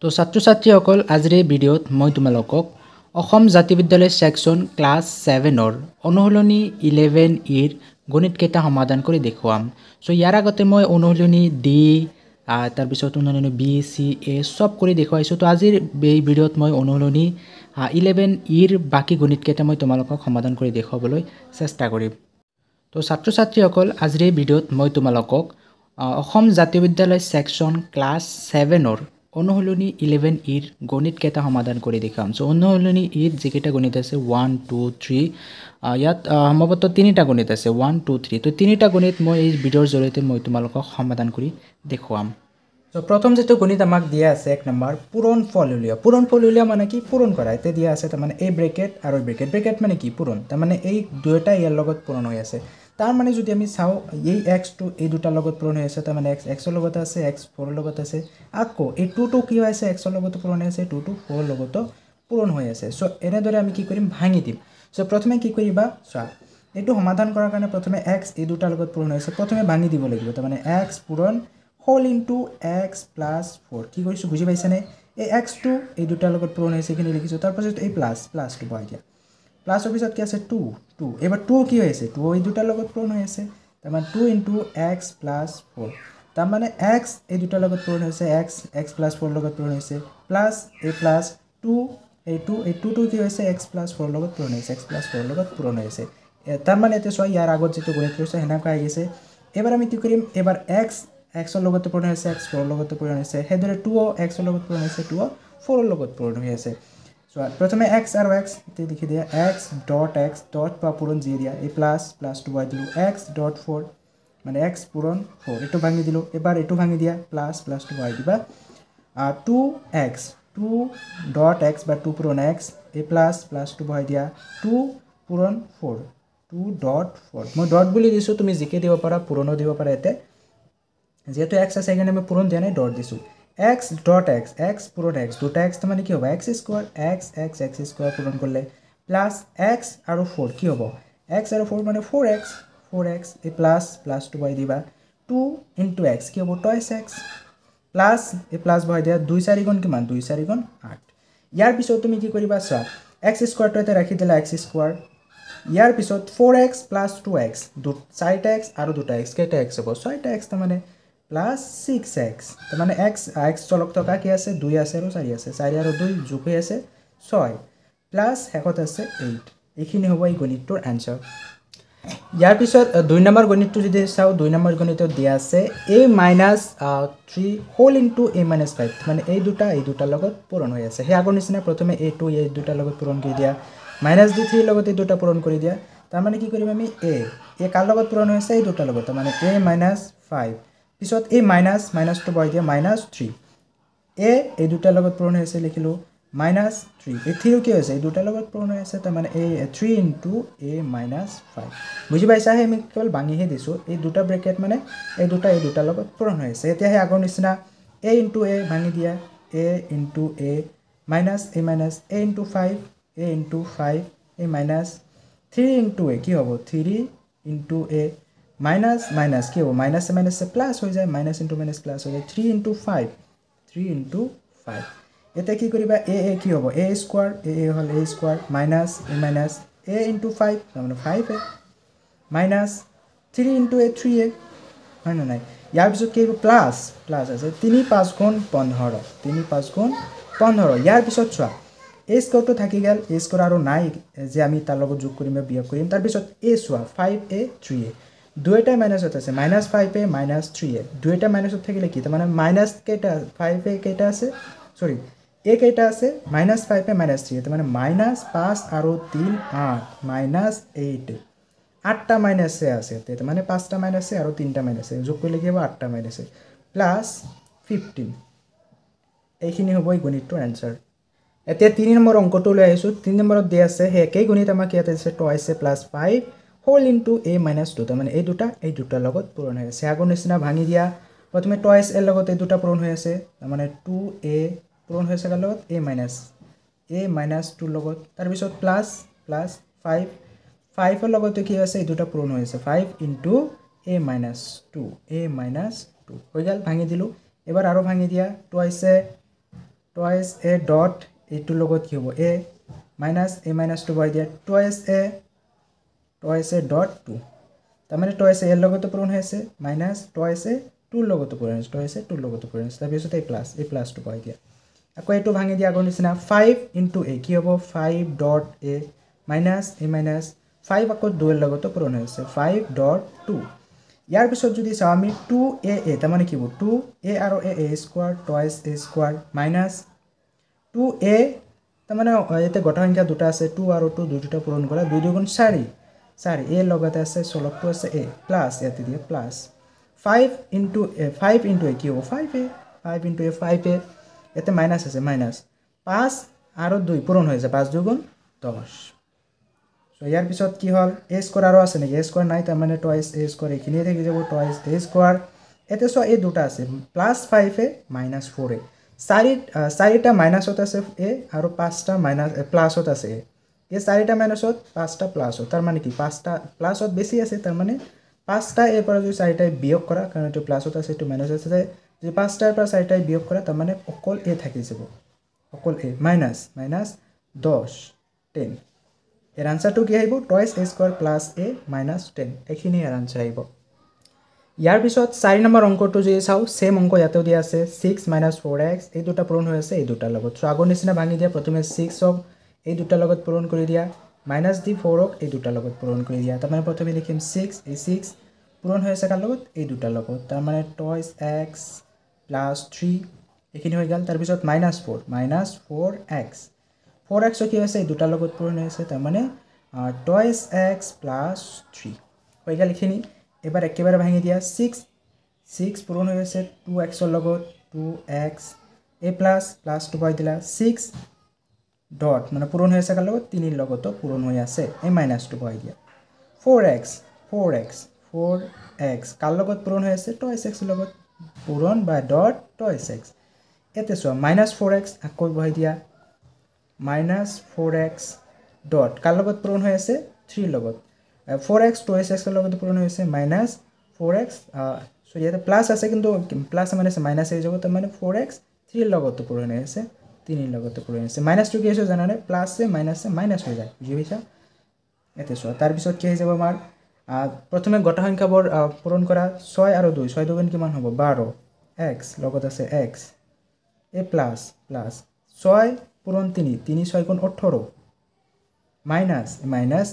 তো ছাত্ৰ-ছাত্ৰীসকল আজিৰ এই ভিডিঅ'ত মই তোমালোকক অসম জাতীয় বিদ্যালয় সেকশন ক্লাস 7ৰ অনুশীলনী 11 গণিত কেইটা সমাধান কৰি দেখুৱাম। সো ইয়াৰ আগতে মই অনুশীলনী ডি তাৰপিছত অনুশীলনী বি সি এ সব কৰি দেখুৱাইছোঁ। তো আজিৰ এই ভিডিঅ'ত মই অনুশীলনী 11 বাকি গণিত কেইটা মই তোমালোকক সমাধান কৰি দেখুৱাবলৈ চেষ্টা কৰিম। তো ছাত্ৰ-ছাত্ৰীসকল আজিৰ এই ভিডিঅ'ত মই তোমালোকক অসম জাতীয় বিদ্যালয় সেকশন ক্লাস 7ৰ অনুশীলনী 11 গণিত কেইটা সমাধান কৰি দেখাম। সো অনুশীলনী যিকেইটা গণিত আছে 1 2 3 ইয়াত সম্ভৱতঃ তিনিটা গণিত আছে 1 2 3। তো তিনিটা গণিত মই এই ভিডিঅ'ৰ জৰিয়তে মই তোমালোকক সমাধান কৰি দেখুৱাম। সো প্ৰথম যেটো গণিত আমাক দিয়া আছে 1 নম্বৰ পূৰণ ফল উলিওৱা। পূৰণ ফল উলিওৱা মানে কি পূৰণ কৰা। এতে দিয়া আছে তাৰ মানে এই ব্ৰেকেট আৰু ব্ৰেকেট মানে কি পূৰণ। তাৰ মানে এই দুয়োটা ইয়াৰ লগত পূৰণ হৈ আছে। তাৰ মানে যদি আমি চাও এই x টো এই দুটাৰ লগত পূৰণ হৈ আছে, তাৰ মানে x ৰ লগত আছে, x 4 ৰ লগত আছে, আকৌ এই 2 টো কি হৈ আছে x ৰ লগত পূৰণ হৈ আছে, 2 টো 4 ৰ লগত পূৰণ হৈ আছে। সো এনেদৰে আমি কি কৰিম ভাঙি দিম। সো প্ৰথমে কি কৰিবা চোৱা এইটো সমাধান কৰাৰ কাৰণে প্ৰথমে x এই দুটাৰ লগত পূৰণ হৈ আছে, প্ৰথমে ভাঙি দিব লাগিব। তাৰ মানে x পূৰণ হোল ইনটু x প্লাস 4 কি কৰিছো বুজি পাইছানে। এই x টো এই দুটাৰ লগত পূৰণ হৈছে কিনে লিখিছো, তাৰ পাছত এই প্লাস টো বহাই দিয়া। প্লাস অফ কি আছে 2 এবাৰ 2 কি হৈছে 2 এই দুটাৰ লগত পূৰণ হৈ আছে, তাৰ মানে 2 ইনটু x প্লাস 4। তাৰ মানে x এই দুটাৰ লগত পূৰণ হৈছে, x প্লাস 4 লগত পূৰণ হৈছে, প্লাস এই প্লাস 2 এই 2 টো কি হৈছে x প্লাস 4 লগত পূৰণ হৈছে, x প্লাস 4 লগত পূৰণ হৈছে। তাৰ মানে এতে চোৱা ইয়াৰ আগত যেটো গণিত কৰিছে হেনেকা আহি আছে। এবাৰ আমি কি কৰিম, এবাৰ x ৰ লগত পূৰণ হৈছে, x 4 ৰ লগত পূৰণ হৈছে, হেদৰে 2 x ৰ লগত পূৰণ হৈছে, 2 4 ৰ লগত পূৰণ হৈ আছে। সো প্ৰথমে x আৰু x তে লিখি দিয়া x ডট বা পূৰণ যি দিয়া এই প্লাস টো বাই দিলো x ডট 4 মানে x পূৰণ 4 এটো ভাঙি দিলো। এবাৰ এটো ভাঙি দিয়া প্লাস টো বাই দিবা 2x 2 ডট x বা 2 পূৰণ x এই প্লাস টো বাই দিয়া 2 পূৰণ 4 2 ডট 4 মই ডট বুলি দিছো, তুমি জিকে দিব পাৰা পূৰণো দিব পাৰা। এতে যেহেতু x আছে সেইকাৰণে আমি পূৰণ দিয়া নাই ডট দিছো। x ডট x পূৰণ x দুটা x মানে কি হ'ব x স্কয়াৰ x স্কয়াৰ পূৰণ কৰিলে প্লাস x আৰু 4 কি হ'ব x আৰু 4 মানে 4x এই প্লাস টো বাই দিবা 2 ইনটু x কি হ'ব 2x প্লাস এই প্লাস বহাই দিয়া 2 4 গুণ কিমান 2 4 গুণ 8। ইয়াৰ পিছত তুমি কি কৰিবা চোৱা x স্কয়াৰটো এতে ৰাখি দিলা x স্কয়াৰ, ইয়াৰ পিছত 4x প্লাস 2x 4x আৰু 2x কেইটা x হ'ব 6x, তাৰ মানে প্লাস 6x, তাৰ মানে x চলক থকা কি আছে 2 আছে আৰু 4 আছে, 4 আৰু 2 যোগ হৈ আছে 6 প্লাস শেষত আছে 8। এইখিনি হ'ব এই গণিতটোৰ আনসাৰ। ইয়াৰ পিছত 2 নম্বৰ গণিতটো যদি চাও 2 নম্বৰ গণিতত দিয়া আছে a - 3 হোল ইনটু a - 5 মানে এই দুটাৰ লগত পূৰণ হৈ আছে। সেই আগৰ নিচিনা প্ৰথমে a2 এই দুটাৰ লগত পূৰণ কৰি দিয়া, -d3 ৰ লগত এই দুটা পূৰণ কৰি দিয়া। তাৰ মানে কি কৰিম আমি a কাৰ লগত পূৰণ হৈ আছে এই দুটাৰ লগত, তাৰ মানে a - 5 পিছত এই মাইনাসটো বহাই দিয়া -3 a এই দুটাৰ লগত পূৰণ হৈ আছে লিখিলো -3 এই 3 কি হৈছে এই দুটাৰ লগত পূৰণ হৈ আছে, তাৰ মানে এই 3 ইনটু a - 5 বুজি পাইছা। আমি কেৱল ভাঙিহে দিছো, এই দুটা ব্ৰেকেট মানে এই দুটাৰ লগত পূৰণ হৈ আছে। এতিয়া সেই আগৰ নিচিনা a ইনটু a ভাঙি দিয়া a into a minus a into 5 a into 5 a minus 3 into a কি হ'ব 3 ইনটু a মাইনাস কি হ'ব মাইনাস প্লাস হৈ যায়, মাইনাস ইনটু মাইনাস প্লাস হৈ যায় 3 ইনটু 5 এটা কি কৰিবা a কি হ'ব a স্কয়াৰ a হ'ল a square minus a into 5 তাৰ মানে 5a minus 3 into a 3a হয় না নাই। ইয়াৰ পিছত কি হ'ব প্লাস আছে 3 5 গুণ 15 3 5 গুণ 15। ইয়াৰ পিছত চোৱা a স্কয়াৰটো থাকি গেল, a স্কয়াৰ আৰু নাই যে আমি তাৰ লগত যোগ কৰিম বা বিয়োগ কৰিম। তাৰ পিছত a চোৱা 5a 3a দুইটা মাইনাসত আছে -5a -3a দুইটা মাইনাসত থাকিলে কি তাৰ মানে মাইনাস কেইটা 5a কেইটা আছে সৰি a কেইটা আছে -5a -3a তাৰ মানে -5 আৰু 3 8 -8 8টা মাইনাসে আছে, তাৰ মানে 5টা মাইনাসে আৰু 3টা মাইনাসে যোগ কৰিলে কি হ'ব 8টা মাইনাসে প্লাস 15। এইখিনি হ'ব এই গণিতটোৰ আনসাৰ। এতিয়া 3 নম্বৰ অংকটো লৈ আহিছো। 3 নম্বৰত দিয়া আছে হে একেই গণিত আমাক ইয়াত আছে 2a + 5 হোল ইনটু a - 2 তাৰ মানে এই দুটাৰ লগত পূৰণ হৈ আছে। আগৰ নিচিনা ভাঙি দিয়া, প্ৰথমে 2a এৰ লগত এই দুটা পূৰণ হৈ আছে, তাৰ মানে 2a পূৰণ হৈছে কাৰ লগত a - 2 লগত, তাৰ পিছত প্লাস 5 এৰ লগত কি আছে এই দুটা পূৰণ হৈ আছে 5 ইনটু a - 2 হৈ গেল ভাঙি দিলো। এবাৰ আৰু ভাঙি দিয়া 2a টুৱাইছ এ ডট এইটোৰ লগত কি হ'ব এ মাইনাছ এ মাইনাছটো বহাই দিয়া টুৱাইছ এ ডট 2 তাৰমানে টুৱাইছ এৰ লগতো পূৰণ হৈ আছে মাইনাছ টুৱাইছ এ 2ৰ লগতো পূৰণ হৈছে টুৱাইছ এ 2ৰ লগতো পূৰণ হৈছে তাৰপিছত এই প্লাছটো বহাই দিয়া আকৌ এইটো ভাঙি দিয়া আগৰ নিচিনা 5 ইনটু এ কি হ'ব 5 ডট এ মাইনাছ 5 আকৌ 2 এৰ লগতো পূৰণ হৈ আছে 5 ডট 2 ইয়াৰ পিছত যদি চাওঁ আমি 2a তাৰমানে কি হ'ব 2a আৰু a square twice a square minus 2a তাৰমানে ইয়াতে গঠা সংখ্যা দুটা আছে 2 আৰু 2 দুটা পূৰণ কৰা 2 2 গুণ 4 4 a লগতে আছে চলকটো আছে a প্লাছ ইয়াতে দিয়ে প্লাছ 5 ইনটু a কি হ'ব 5a 5 ইনটু a 5a ইয়াতে মাইনাছ আছে মাইনাছ 5 আৰু 2 পূৰণ হৈ যায় 5 2 গুণ 10 সো ইয়াৰ পিছত কি হ'ল a স্কোৱাৰ আৰু আছে নেকি a স্কোৱাৰ নাই তাৰমানে টুৱাইছ a স্কোৱাৰ এইখিনিয়ে থাকি যাব টুৱাইছ a স্কোৱাৰ এতে সো এই দুটা আছে প্লাছ 5a মাইনাছ 4a চাৰিটা মাইনাছত আছে a আৰু পাঁচটা মাইনাছ প্লাছত আছে এই চাৰিটা মাইনাছত পাঁচটা প্লাছত তাৰ মানে কি পাঁচটা প্লাছত বেছি আছে তাৰ মানে পাঁচটা এ পৰা যদি চাৰিটাই বিয়োগ কৰা কাৰণ এটো প্লাছত আছে এটো মাইনাছত আছে যদি পাঁচটাৰ পৰা চাৰিটাই বিয়োগ কৰা তাৰ মানে অকল এ থাকি যাব অকল এ মাইনাছ 10 10 এর আনসারটো কি আহিব twice a square plus a minus 10 এইখিনি এৰ আনসাৰ আহিব ইয়াৰ পিছত 4 নম্বৰ অংকটো যদি চাও সেম অংক ইয়াতেও দিয়া আছে 6 মাইনাছ 4x এই দুটা পূৰণ হৈ আছে এই দুটাৰ লগত সো আগৰ নিচিনা ভাঙি দিয়া প্ৰথমে 6 ক এই দুটাৰ লগত পূৰণ কৰি দিয়া মাইনাছ দি 4 ক এই দুটাৰ লগত পূৰণ কৰি দিয়া তাৰ মানে প্ৰথমে লিখিম 6 এই 6 পূৰণ হৈ আছে কাৰ লগত এই দুটাৰ লগত তাৰ মানে টুৱাইছ x প্লাছ 3 এইখিনি হৈ গল তাৰ পিছত -4x 4x কি হৈছে এই দুটাৰ লগত পূৰণ হৈ আছে তাৰ মানে টুৱাইছ x প্লাছ 3 হৈ গল এইখিনি এবাৰ একেবাৰে ভাঙি দিয়া 6 পূৰণ হৈ আছে 2x ৰ লগত 2x a প্লাছ প্লাছটো বহাই দিলা 6 ডট মানে পূৰণ হৈ আছে কাৰ লগত 3 ৰ লগতো পূৰণ হৈ আছে এই মাইনাছটো বহাই দিয়া 4x কাৰ লগত পূৰণ হৈ আছে টুৱাইছ x ৰ লগত পূৰণ বা ডট টুৱাইছ x এতে চোৱা -4x আকৌ বহাই দিয়া -4x ডট কাৰ লগত পূৰণ হৈ আছে 3 ৰ লগত 4x টুৱাইছ x ৰ লগত পূৰণ হৈ আছে -4x সো ইয়াতে প্লাছ আছে কিন্তু প্লাছ মানে মাইনাছ হৈ যাব তাৰ মানে 4x 3 ৰ লগত পূৰণ হৈ আছে 3 ৰ লগত পূৰণ হৈছে মাইনাছটো কি হৈছে জানানে প্লাছে মাইনাছে মাইনাছ হৈ যায় বুজি পাইছা এতে চোৱা তাৰ পিছত কি হৈ যাব আমাৰ প্ৰথমে গটা সংখ্যাবোৰ পূৰণ কৰা 6 আৰু 2 6 দুগুণ কিমান হ'ব 12 x লগত আছে x a প্লাছ 6 পূৰণ 3 3 6 গুণ 18 মাইনাছ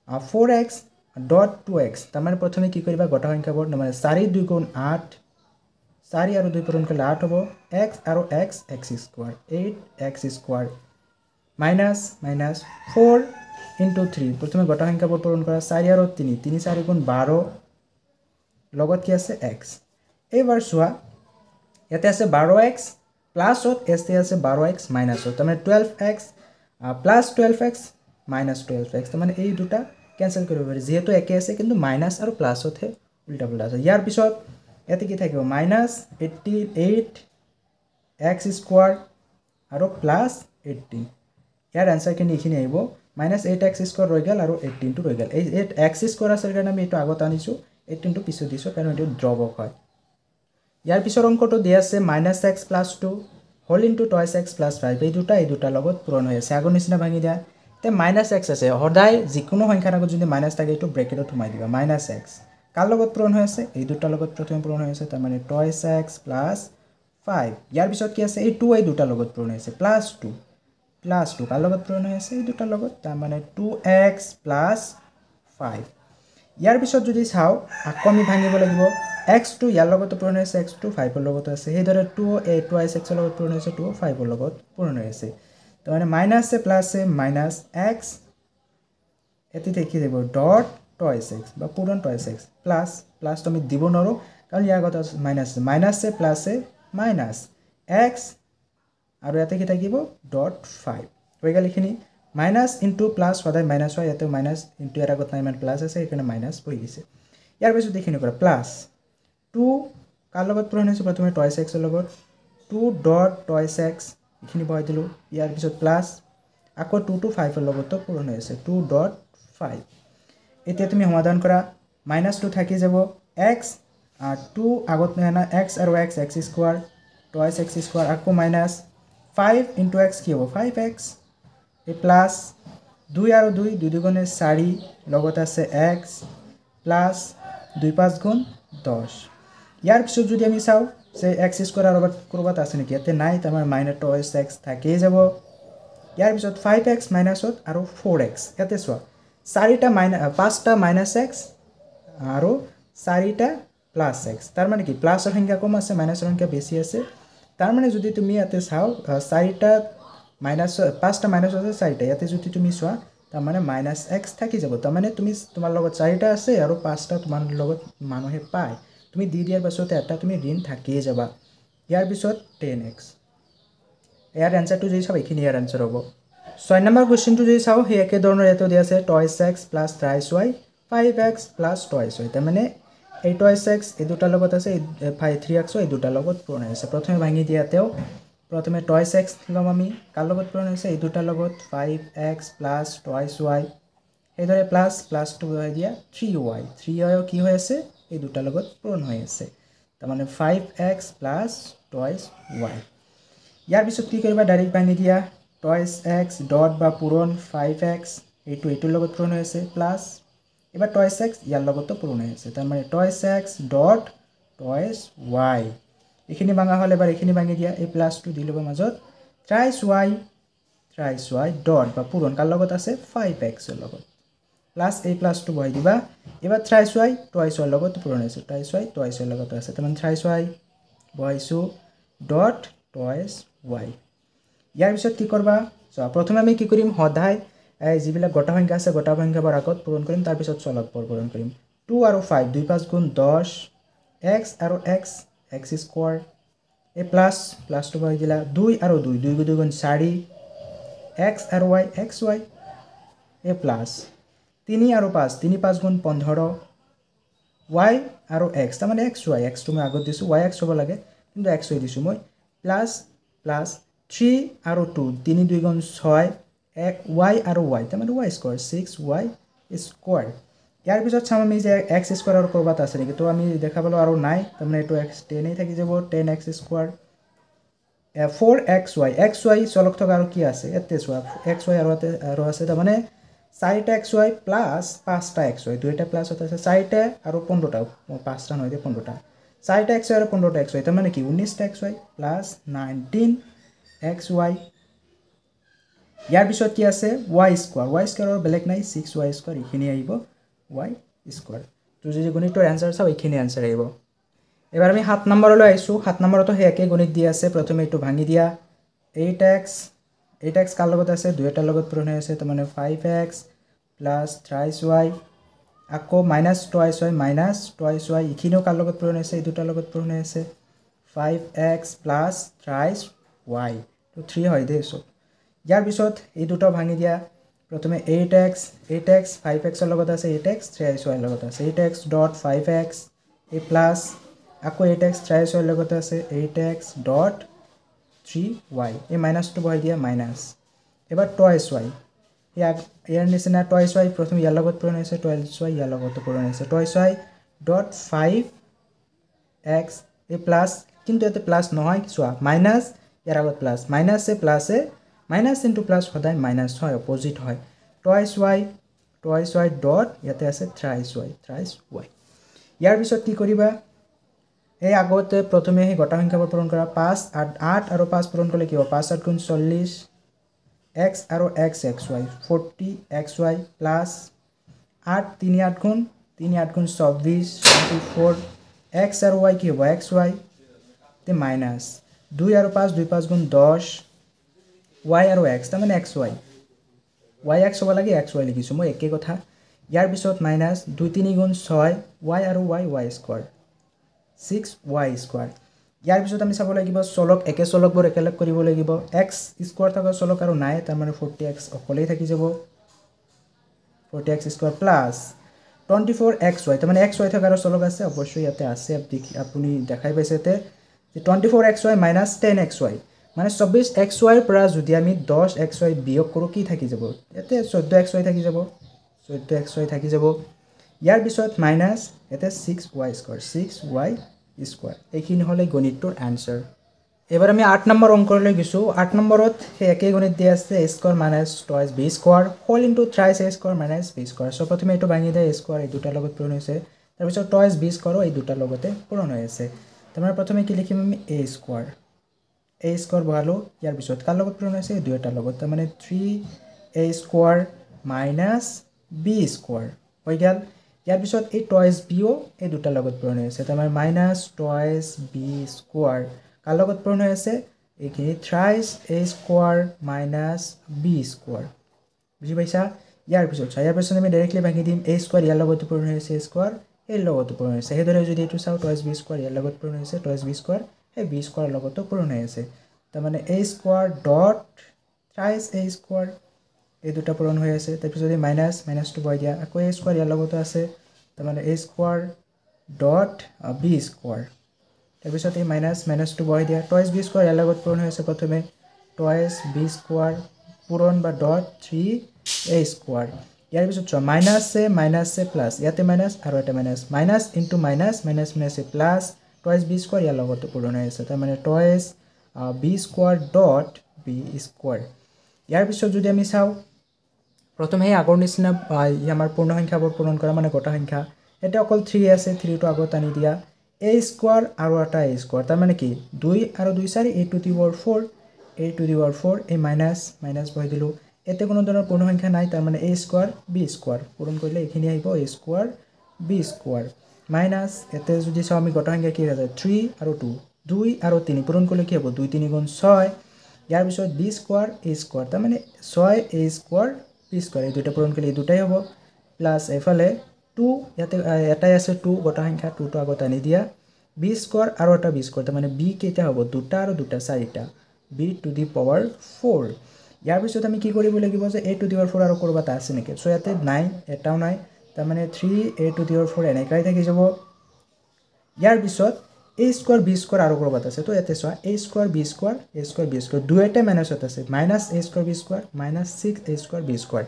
4x ডট 2x তাৰ মানে প্ৰথমে কি কৰিবা গটা সংখ্যাবোৰ মানে 4 2 গুণ 8 4 আৰু 2 পূৰণ কৰিলে 8 হ'ব x আৰু x square 8x square minus 4 into 3 প্ৰথমে গটা সংখ্যাবোৰ পূৰণ কৰা 4 আৰু 3 3 4 গুণ 12 লগত কি আছে x এইবাৰ চোৱা ইয়াতে আছে 12x প্লাছত এতে আছে 12x মাইনাছত তাৰ মানে 12x plus 12x minus 12x তাৰ মানে এই দুটা কেনসেল কৰিব পাৰি যেহেতু একে আছে কিন্তু মাইনাছ আৰু প্লাছত হে উল্টা পুল্টা আছে ইয়াৰ পিছত এতে কি থাকিব -8x স্কোৱাৰ আৰু প্লাছ 18 ইয়াৰ আনসাৰ খিনি এখিনি আহিব -8x স্কোৱাৰ ৰৈ গেল আৰু 18 টো ৰৈ গেল এই x স্কোৱাৰ আছে কাৰণে আমি এটো আগত আনিছো 18 টো পিছত দিছো কাৰণ এটো ড্ৰপ হয় ইয়াৰ পিছৰ অংকটো দিয়া আছে -x + 2 whole into twice x + 5 এই দুটা লগত পূৰণ হৈ আছে আগৰ নিচিনা ভাঙি দিয়া তে -x আছে সদায় যিকোনো সংখ্যাৰ আগত যদি মাইনাছ থাকে এটো ব্ৰেকেটত সোমাই দিবা -x কাৰ লগত পূৰণ হৈ আছে এই দুটাৰ লগত প্ৰথমে পূৰণ হৈ আছে তাৰ মানে টুৱাইছ x + 5 ইয়াৰ পিছত কি আছে এই 2 এই দুটাৰ লগত পূৰণ হৈ আছে +2 কাৰ লগত পূৰণ হৈ আছে এই দুটাৰ লগত তাৰ মানে 2x + 5 ইয়াৰ পিছত যদি চাও আকৌ আমি ভাঙিব লাগিব x2 ইয়াৰ লগত পূৰণ হৈ আছে x2 5 ৰ লগত আছে হেদৰে 2a টুৱাইছ x ৰ লগত পূৰণ হৈছে 2 5 ৰ লগত পূৰণ হৈ আছে তো মানে minus A plus A minus x এতি দেখি যাব ডট টুৱাইছ x বা পূৰণ টুৱাইছ x প্লাছ তো আমি দিব নৰো কাৰণ ইয়াৰ আগত minus A plus A minus x আৰু ইয়াতে কি থাকিব ডট 5 হৈ গেল এখিনি মাইনাছ ইনটু প্লাছ সদায় মাইনাছ হয় ইয়াতে মাইনাছ ইনটু এর আগত নাই মানে প্লাছ আছে এখানে মাইনাছ হৈ গৈছে ইয়াৰ পিছত এখিনি কৰা প্লাছ 2 কাৰ লগত পূৰণ হৈছে প্ৰথমে টুৱাইছ x ৰ লগত 2 ডট টুৱাইছ x এখিনি বহাই দিলো ইয়াৰ পিছত প্লাছ আকৌ 2 to 5 ৰ লগতো পূৰণ হৈ আছে 2 ডট 5 এতিয়া তুমি সমাধান কৰা -2 থাকি যাব x 2 আগত নাই না x আৰু x square twice x square আকৌ মাইনাছ 5 into x কি হ'ব 5x এই প্লাস 2 আৰু 2 2 দুগুণে 4 লগত আছে x প্লাস 2 5 গুণ 10 ইয়াৰ পিছত যদি আমি চাও যে x স্কয়াৰ আৰু কৰবাত আছে নেকি ইয়াতে নাই তাৰ মানে -2x থাকেই যাব ইয়াৰ পিছত 5x মাইনাসত আৰু 4x ইয়াতে চোৱা 4টা পাঁচটা -x আৰু 4টা +x তাৰ মানে কি প্লাসৰ সংখ্যা কম আছে মাইনাসৰ সংখ্যা বেছি আছে তাৰ মানে যদি তুমি ইয়াতে চাও 4টা পাঁচটা মাইনাস আছে 4টা ইয়াতে যদি তুমি চোৱা তাৰ মানে -x থাকি যাব তাৰ মানে তুমি তোমাৰ লগত 4টা আছে আৰু 5টা তোমাৰ লগত মানুহে পায় তুমি দি দিয়াৰ পাছতে এটা তুমি ঋণ থাকিয়ে যাবা ইয়াৰ পিছত 10x ইয়াৰ আনসাৰটো যদি চাও এইখিনি ইয়াৰ আনসাৰ হ'ব 6 নম্বৰ কোৱেশ্চনটো যদি চাও হে একে ধৰণৰ এটো দিয়া আছে 2x + 3y 5x + 2y তাৰ মানে এই 2x এই দুটাৰ লগত আছে 3x এই দুটাৰ লগত পূৰণ হৈছে প্ৰথমে ভাঙি দিয়াতেও প্ৰথমে 2x লম আমি কাৰ লগত পূৰণ হৈছে এই দুটাৰ লগত 5x + 2y এদৰে প্লাস 2 হৈ দিয়া 3y 3y কি হৈ আছে এই দুটাৰ লগত পূৰণ হৈ আছে তাৰ মানে 5x + 2y ইয়াৰ পিছত কি কৰিবা ডাইৰেক্ট ভাঙি দিয়া 2x ডট বা পূৰণ 5x এইটোৰ লগত পূৰণ হৈ আছে প্লাস এবাৰ 2x ইয়াৰ লগতো পূৰণ হৈ আছে তাৰ মানে 2x ডট 2y এইখিনি ভাঙা হলে এবাৰ এইখিনি ভাঙি দিয়া এই প্লাসটো দি লব মাজত 3y ডট বা পূৰণ কাৰ লগত আছে 5x এৰ লগত প্লাস এই প্লাসটো বহাই দিবা এবাৰ 3y 2y এৰ লগত পূৰণ হৈছে 3y 2y এৰ লগত আছে তাৰ মানে 3y বহাইছো ডট 2y ইয়াৰ পিছত কি কৰবা প্ৰথমে আমি কি কৰিম সদায় যিবিলাক গটা সংখ্যা আছে গটা সংখ্যাৰ আগত পূৰণ কৰিম তাৰ পিছত চলক পূৰণ কৰিম 2 আৰু 5 2 5 গুণ 10 x আৰু x স্কয়াৰ এই প্লাসটো বহাই দিলা 2 আৰু 2 2 2 গুণ 4 x আৰু y xy এই প্লাস 3 আৰু 5 3 5 গুণ 15 y আৰু x তাৰ মানে xy x টো মই আগত দিছো y x হ'ব লাগে কিন্তু x হৈ দিছো মই প্লাস 3 আৰু 2 3 2 গুণ 6 y আৰু y তাৰ মানে y স্কয়াৰ 6y স্কয়াৰ ইয়াৰ পিছত চাম আমি যে x স্কয়াৰ আৰু কৰবাত আছে নেকি তো আমি দেখা পালো আৰু নাই তাৰ মানে এটো x 10 এই থাকি যাব 10x স্কয়াৰ 4xy xy চলক থকা আৰু কি আছে এতে চোৱা xy আৰু আছে তাৰ মানে 4টা xy প্লাস 5টা xy দুইটা প্লাস হতে আছে 4টা আৰু 15টা 5টা নহয় 15টা 4টা xy আৰু 15টা xy তাৰ মানে কি 19টা xy প্লাস 19xy ইয়াৰ পিছত কি আছে y স্কয়াৰ বেলেগ নাই 6y স্কয়াৰ ইখিনি আহিব y স্কয়াৰ তো যদি গণিতৰ आंसर চাও ইখিনি आंसर আহিব এবাৰ আমি 7 নম্বৰলৈ আইছো 7 নম্বৰতো হে একে গণিত দিয়া আছে প্ৰথমে এটো ভাঙি দিয়া 8x কাৰ লগত আছে দুইটাৰ লগত পূৰণ হৈ আছে তাৰ মানে 5x + 3y আকৌ -2y ইখিনিও কাৰ লগত পূৰণ হৈছে এই দুটাৰ লগত পূৰণ হৈ আছে 5x + 3y তো 3 হয় দে সব ইয়াৰ পিছত এই দুটো ভাঙি দিয়া প্ৰথমে 8x 5x এর লগত আছে 8x 3y এর লগত আছে 8x ডট 5x এই প্লাস আকৌ 8x 3y এর লগত আছে 8x ডট 3y এই মাইনাসটো বহাই দিয়া মাইনাস এবাৰ 2y ইয়াৰ নিচিনা 2y প্ৰথম ইয়াৰ লগত পূৰণ হৈছে 2y ইয়াৰ লগত পূৰণ হৈছে 2y ডট 5x এই প্লাস কিন্তু এতে প্লাস নহয় চোৱা মাইনাস ইয়াৰ আগত প্লাস মাইনাসে প্লাসে মাইনাস ইনটু প্লাস সদায় মাইনাস হয় অপোজিট হয় 2y ডট ইয়াতে আছে 3y ইয়াৰ পিছত কি কৰিবা এই আগতে প্ৰথমে হে গটা সংখ্যাবোৰ পূৰণ কৰা 5 8 আৰু 5 পূৰণ কৰিলে কি হ'ব 5 8 গুণ 40 x আৰু xy 40xy প্লাস 8 3 8 গুণ 24 24 x আৰু y কি হ'ব xy তে মাইনাস 2 আৰু 5 2 5 গুণ 10 y আৰু x তাৰ মানে xy yx হ'ব লাগে xy লিখিছো মই একে কথা ইয়াৰ পিছত মাইনাস 2 3 গুণ 6 y আৰু y স্কয়াৰ 6y স্কয়াৰ ইয়াৰ পিছত আমি চাব লাগিব চলক একে চলকবোৰ একেলগ কৰিব লাগিব x স্কয়াৰ থকা চলক আৰু নাই তাৰ মানে 40x অকলেই থাকি যাব 40x স্কয়াৰ প্লাস 24xy তাৰ মানে xy থকা আৰু চলক আছে অৱশ্যই ইয়াতে আছে আপুনি দেখাই পাইছেতে যে 24xy - 10xy মানে 24xy পৰা যদি আমি 10xy বিয়োগ কৰো কি থাকি যাব এতে 14xy থাকি যাব 14xy থাকি যাব ইয়াৰ পিছত মাইনাস এতে 6y স্কয়াৰ এইখিনি হলে গণিতটোৰ आंसर এবাৰ আমি 8 নম্বৰ অংকলৈ গৈছো 8 নম্বৰত সেই একেই গণিত দিয়া আছে a square minus twice b square whole into thrice a square minus b square so প্ৰথমে এটো ভাঙি দিয়ে a স্কয়াৰ এই দুটাৰ লগত পূৰণ হৈছে তাৰ পিছত টুৱাইছ b স্কয়াৰ এই দুটাৰ লগতে পূৰণ হৈ আছে তোমাৰ প্ৰথমে কি লিখিম আমি a স্কয়াৰ বহালো ইয়াৰ পিছত কাৰ লগত পূৰণ হৈছে এই দুটাৰ লগত তাৰ মানে 3a square minus b square হৈ গল ইয়াৰ পিছত এই টুৱাইছ b ও এই দুটাৰ লগত পূৰণ হৈছে তাৰ মানে মাইনাস টুৱাইছ b স্কয়াৰ কাৰ লগত পূৰণ হৈ আছে এইখিনি thrice a square minus b square বুজি পাইছা ইয়াৰ পিছত আমি ডাইৰেক্টলি ভাঙি দিম a স্কয়াৰ ইয়াৰ লগত পূৰণ হৈ আছে a স্কয়াৰ এই লগত পূৰণ হৈছে হেদৰে যদি এটো চাও টুৱাইছ b স্কয়াৰ ইয়াৰ লগত পূৰণ হৈছে টুৱাইছ b স্কয়াৰ এই b স্কয়াৰ লগত পূৰণ হৈ আছে তাৰ মানে a square dot thrice a square এই দুটা পূৰণ হৈ আছে তাৰ পিছত মাইনাস টু বহাই দিয়া আকৌ a স্কয়াৰ ইয়াৰ লগত আছে তাৰ মানে a square dot b square তাৰ পিছত এই মাইনাস টু বহাই দিয়া টুৱাইছ b স্কয়াৰ ইয়াৰ লগত পূৰণ হৈ আছে প্ৰথমে টুৱাইছ b স্কয়াৰ পূৰণ বা ডট 3a স্কয়াৰ ইয়াৰ পিছত মাইনাস এ প্লাস ইয়াতে মাইনাস আৰু এটা minus into minus a plus twice b square ইয়াৰ লগত পূৰণ হৈ আছে তাৰ মানে twice b square dot b square ইয়াৰ পিছত যদি আমি চাও প্ৰথমে আগৰ নিচিনা আমাৰ পূৰ্ণ সংখ্যাবোৰ পূৰণ কৰা মানে গটা সংখ্যা এটা অকল 3 আছে 3 টো আগত আনি দিয়া a স্কয়াৰ আৰু এটা a স্কয়াৰ তাৰ মানে কি 2 আৰু 2 4 a টু দি পাৱাৰ 4 এই মাইনাস বহাই দিলো এতে কোনো ধৰণৰ পূৰ্ণ সংখ্যা নাই তাৰ মানে a স্কয়াৰ b স্কয়াৰ পূৰণ কৰিলে এখিনি আহিব a square b square minus এতে যদি চাও আমি গটা সংখ্যা কি হৈ যায় 3 আৰু 2 আৰু 3 পূৰণ কৰিলে কি হ'ব 2 3 গুণ 6 ইয়াৰ পিছত b স্কয়াৰ a স্কয়াৰ তাৰ মানে 6 a স্কয়াৰ b স্কয়াৰ এই দুটা পূৰণ কৰিলে এই দুটাই হ'ব প্লাস এফালে 2 ইয়াতে এটাই আছে 2 গটা সংখ্যা 2 টো আগত আনি দিয়া b স্কয়াৰ আৰু এটা b স্কয়াৰ তাৰ মানে b কেইটা হ'ব দুটা আৰু দুটা চাৰিটা b টু দি পাৱাৰ 4 ইয়াৰ পিছত আমি কি কৰিব লাগিব যে a টু দি পাৱাৰ 4 আৰু কৰবাত আছে নেকি সো ইয়াতে নাই এটাও নাই তাৰ মানে 3a টু দি পাৱাৰ 4 এনেকাই থাকি যাব ইয়াৰ পিছত a স্কয়াৰ b স্কয়াৰ আৰু কৰবাত আছে তো ইয়াতে চোৱা a স্কয়াৰ b স্কয়াৰ দুইটা মাইনাসত আছে minus a square b square minus 6a square b square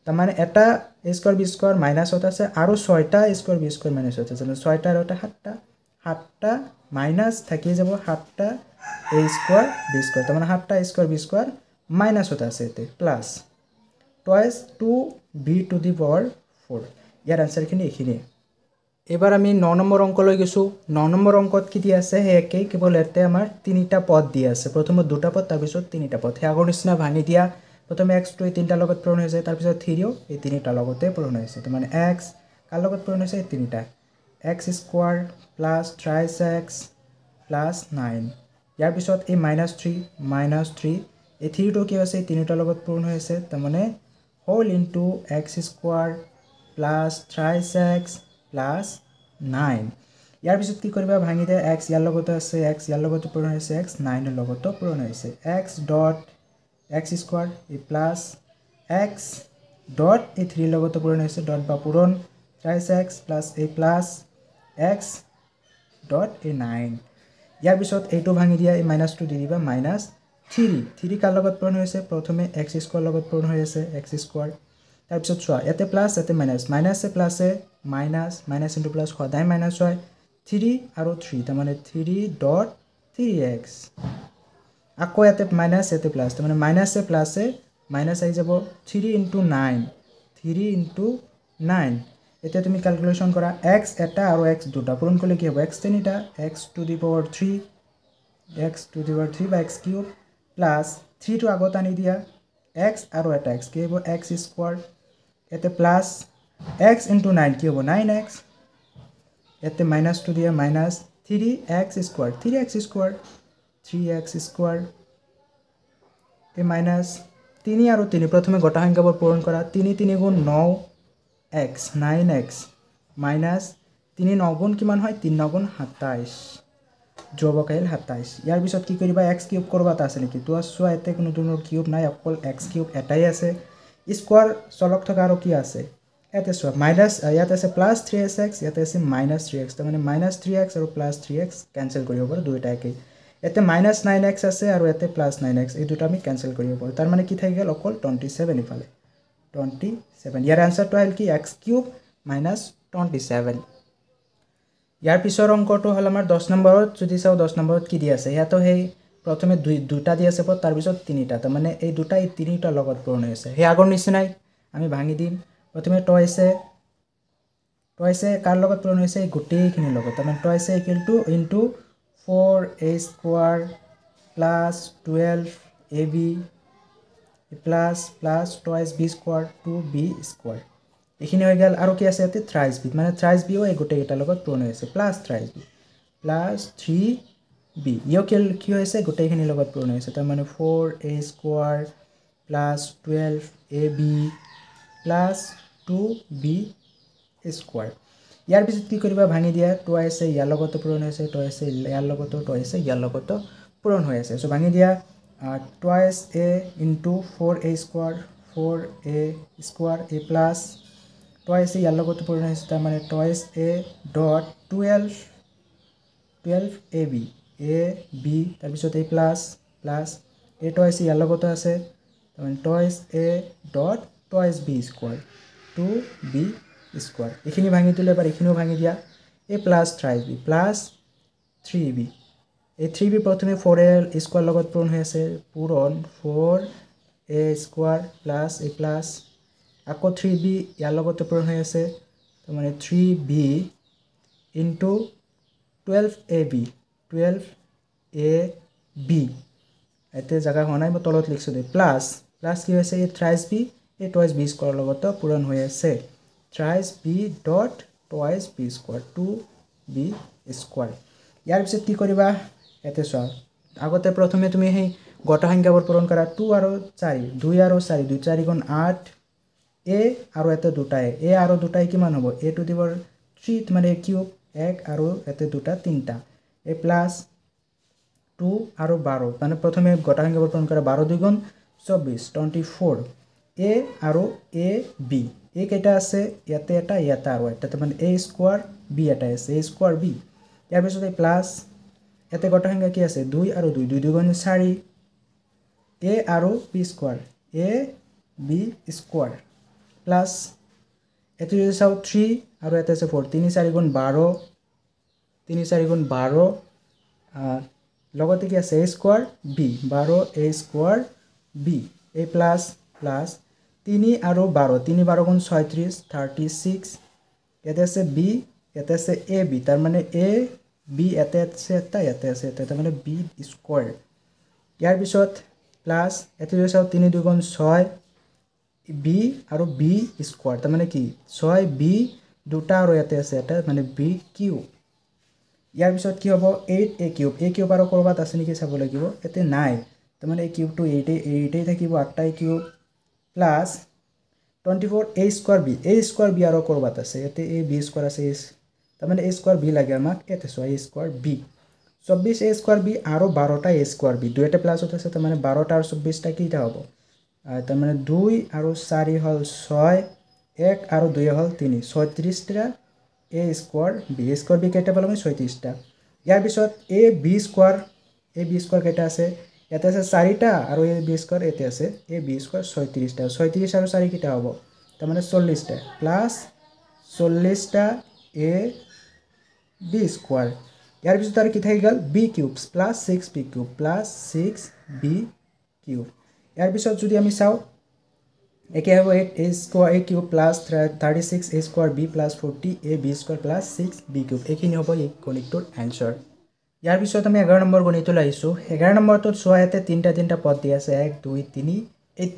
তাৰ মানে এটা a স্কয়াৰ b স্কয়াৰ মাইনাসত আছে আৰু 6টা a স্কয়াৰ b স্কয়াৰ মাইনাসত আছে মানে 6টা আৰু এটা 7টা মাইনাস থাকি যাব 7টা a স্কয়াৰ b স্কয়াৰ তাৰ মানে 7টা a স্কয়াৰ b স্কয়াৰ মাইনাসত আছে এতে plus twice 2b to the power 4 year answer খিনি এখিনি এবাৰ আমি 9 নম্বৰ অংকলৈ গৈছো 9 নম্বৰ অংকত কি দিয়া আছে হে একেই কেৱল এতে আমাৰ তিনিটা পদ দিয়া আছে প্ৰথমে দুটা পদ তাৰ পিছত তিনিটা পদ হে আগৰ নিচিনা ভাঙি দিয়া প্ৰথমে x টো এই তিনিটা লগত পূৰণ হৈছে তাৰ পিছত 3 ও এই তিনিটা লগতে পূৰণ হৈছে তাৰ মানে x কাৰ লগত পূৰণ হৈছে এই তিনিটা x square plus thrice x plus 9 ইয়াৰ পিছত এই -3 এই 3 টো কি আছে এই তিনিটা লগত পূৰণ হৈছে তাৰ মানে whole into x square plus thrice x plus 9 ইয়াৰ পিছত কি কৰিবা ভাঙি দে x ইয়াৰ লগত আছে x ইয়াৰ লগত পূৰণ হৈছে x 9 ৰ লগত পূৰণ হৈছে x ডট x স্কয়াৰ ই প্লাস x ডট এই 3 লগত পূৰণ হৈছে ডট বা পূৰণ thrice x plus a plus x dot a 9 ইয়াৰ পিছত এইটো ভাঙি দিয়া এই -2 দি দিবা -3 কাৰ লগত পূৰণ হৈছে প্ৰথমে x স্কয়াৰ লগত পূৰণ হৈ আছে x স্কয়াৰ তাৰ পিছত চোৱা এতে প্লাস এতে minus a plus A minus into plus সদায় মাইনাস হয় 3 আৰু 3 তাৰ মানে 3 ডট 3x আকৌ এতে মাইনাস এতে প্লাস তাৰ মানে minus a plus A minus আহি যাব 3 ইনটু 9 এতিয়া তুমি ক্যালকুলেশন কৰা x এটা আৰু x দুটা পূৰণ কৰিলে কি হ'ব x তিনিটা x টু দি পাৱাৰ 3 বা x কিউব প্লাস 3 টো আগত আনি দিয়া x আৰু এটা x কি হ'ব x স্কয়াৰ এতে প্লাস x ইনটু 9 কি হ'ব 9x এতে -2 দিয়া minus 3x square 3x square এই মাইনাস 3 আৰু 3 প্ৰথমে গটা সংখ্যাবোৰ পূৰণ কৰা 3 3 গুণ 9x 9x মাইনাস 3 9 গুণ কিমান হয় 3 9 গুণ 27 জবকাইল 27 ইয়াৰ পিছত কি কৰিবা x কিউব কৰবাত আছে নেকি তো চোৱা এতে কোনো ধৰণৰ কিউব নাই অকল x কিউব এটাই আছে স্কয়াৰ চলক থকা আৰু কি আছে এতে চোৱা মাইনাস ইয়াত আছে প্লাস 3x ইয়াতে আছে -3x তাৰ মানে -3x আৰু +3x ক্যান্সেল কৰিব পাৰো দুইটা একেই এতে -9x আছে আৰু এতে +9x এই দুটা আমি ক্যান্সেল কৰিব পাৰো তাৰ মানে কি থাকি গেল অকল 27 ইফালে 27 ইয়াৰ আনসাৰটো আহিল কি x কিউব -27 ইয়াৰ পিছৰ অংকটো হল আমাৰ 10 নম্বৰত যদি চাও 10 নম্বৰত কি দি আছে ইয়াতো হেই প্ৰথমে দুটা দি আছে পদ তাৰপিছত তিনিটা তাৰ মানে এই দুটা এই তিনিটা লগত পূৰণ হৈ আছে সেই আগৰ নিচিনাই আমি ভাঙি দিম প্ৰথমে টয়ছে কাৰ লগত পূৰণ হৈছে গোটেইখিনিৰ লগত তাৰ মানে twice equal to into 4a square plus 12ab plus twice b square 2b square এইখিনি হৈ গেল আৰু কি আছে ইয়াতে থ্ৰাইছ b মানে থ্ৰাইছ b ও এই গোটেইকেইটাৰ লগত পূৰণ হৈ আছে plus thrice b plus 3b ইও কি হৈছে গোটেইখিনিৰ লগত পূৰণ হৈ আছে তাৰ মানে 4a square plus 12ab plus 2b square ইয়াৰ পিছত কি কৰিবা ভাঙি দিয়া টুৱাইছে ইয়াৰ লগতো পূৰণ হৈছে টুৱাইছে ইয়াৰ লগতো টুৱাইছে ইয়াৰ লগতো পূৰণ হৈ আছে সো ভাঙি দিয়া twice a into 4a square 4a square a plus twice a ইয়াৰ লগত পূৰণ হৈছে তাৰ মানে twice a dot 12ab a b তাৰ পিছত a plus a twice ইয়াৰ লগত আছে তাৰ মানে twice a dot twice b square 2b square এইখিনি ভাঙি দিলে এবাৰ এইখিনিও ভাঙি দিয়া a plus thrice b plus 3b এই 3b প্ৰথমে 4a স্কয়াৰ লগত পূৰণ হৈ আছে পূৰণ 4a square plus a plus আকৌ 3b ইয়াৰ লগত পূৰণ হৈ আছে তাৰ মানে 3b ইনটু 12ab এতে জায়গা হোৱা নাই মই তলত লিখছো দে প্লাস কি হৈছে এই থ্ৰাইছ b এই টুৱাইছ b স্কয়াৰ লগত পূৰণ হৈ আছে thrice b dot twice b square 2b square ইয়াৰ পিছত কি কৰিবা এতে চোৱা আগতে প্ৰথমে তুমি সেই গটা সংখ্যাবোৰ পূৰণ কৰা 2 আৰু 4 2 আৰু 4 2 4 গুণ 8 a আৰু এতে দুটাই a আৰু দুটাই কিমান হ'ব a টু দি পাৱাৰ 3 মানে কিউব 1 আৰু এতে দুটা তিনটা a প্লাস 2 আৰু 12 মানে প্ৰথমে গটা সংখ্যাবোৰ পূৰণ কৰা 12 2 গুণ 24 24 a আৰু a b a কেইটা আছে ইয়াতে এটা ইয়াতে আৰু এটা মানে a স্কয়াৰ b এটা আছে a স্কয়াৰ b ইয়াৰ পিছত প্লাস এতে গটা সংখ্যা কি আছে 2 আৰু 2 2 গুণ 4 a আৰু b square a b square plus এতে যদি চাও 3 আৰু এতে আছে 4 3 4 গুণ 12 3 4 গুণ 12 লগতে কি আছে a square b 12 a square b a plus 3 আৰু 12 3 12 গুণ 36 36 এতে আছে b এতে আছে a b তাৰ মানে a b এতে আছে এটা ইয়াতে আছে এটা তাৰ মানে b স্কয়াৰ ইয়াৰ পিছত প্লাস এতে যদি চাও 3 2 গুণ 6 b আৰু b স্কয়াৰ তাৰ মানে কি 6b দুটা আৰু ইয়াতে আছে এটা মানে b কিউব ইয়াৰ পিছত কি হ'ব 8a কিউব আৰু কৰবাত আছে নেকি চাব লাগিব এতে নাই তাৰ মানে এই কিউবটো 8 থাকিব 8টা cube plus 24a square b আৰু কৰবাত আছে এতে a b স্কয়াৰ আছে তাৰ মানে a স্কয়াৰ b লাগে আমাক এতে so a square b 24a square b আৰু 12টা a স্কয়াৰ b দুইটা প্লাসত আছে তাৰ মানে 12টা আৰু 24টা কিটা হ'ব তাৰ মানে 2 আৰু 4 হল 6 1 আৰু 2 হল 3 36টা a স্কয়াৰ b কেইটা পালো আমি 36টা ইয়াৰ পিছত a b স্কয়াৰ কেইটা আছে ইয়াতে আছে 4টা আৰু a b স্কয়াৰ এতে আছে a b স্কয়াৰ 36টা 36 আৰু 4 কিটা হ'ব তাৰ মানে 40টা প্লাস 40টা a b স্কয়াৰ ইয়াৰ পিছত আৰু কি থাকি গল b cubes plus 6b cube plus 6b cube ইয়াৰ পিছত যদি আমি চাও একে হ'ব 8a square a cube plus 36a square b plus 40a b square plus 6b cube এইখিনি হ'ব এই গণিতটোৰ आंसर ইয়াৰ পিছত আমি 11 নম্বৰ গণিতলৈ আহিছো 11 নম্বৰটোত চোৱা ইয়াতে তিনটা পদ দি আছে 1 2 3 এই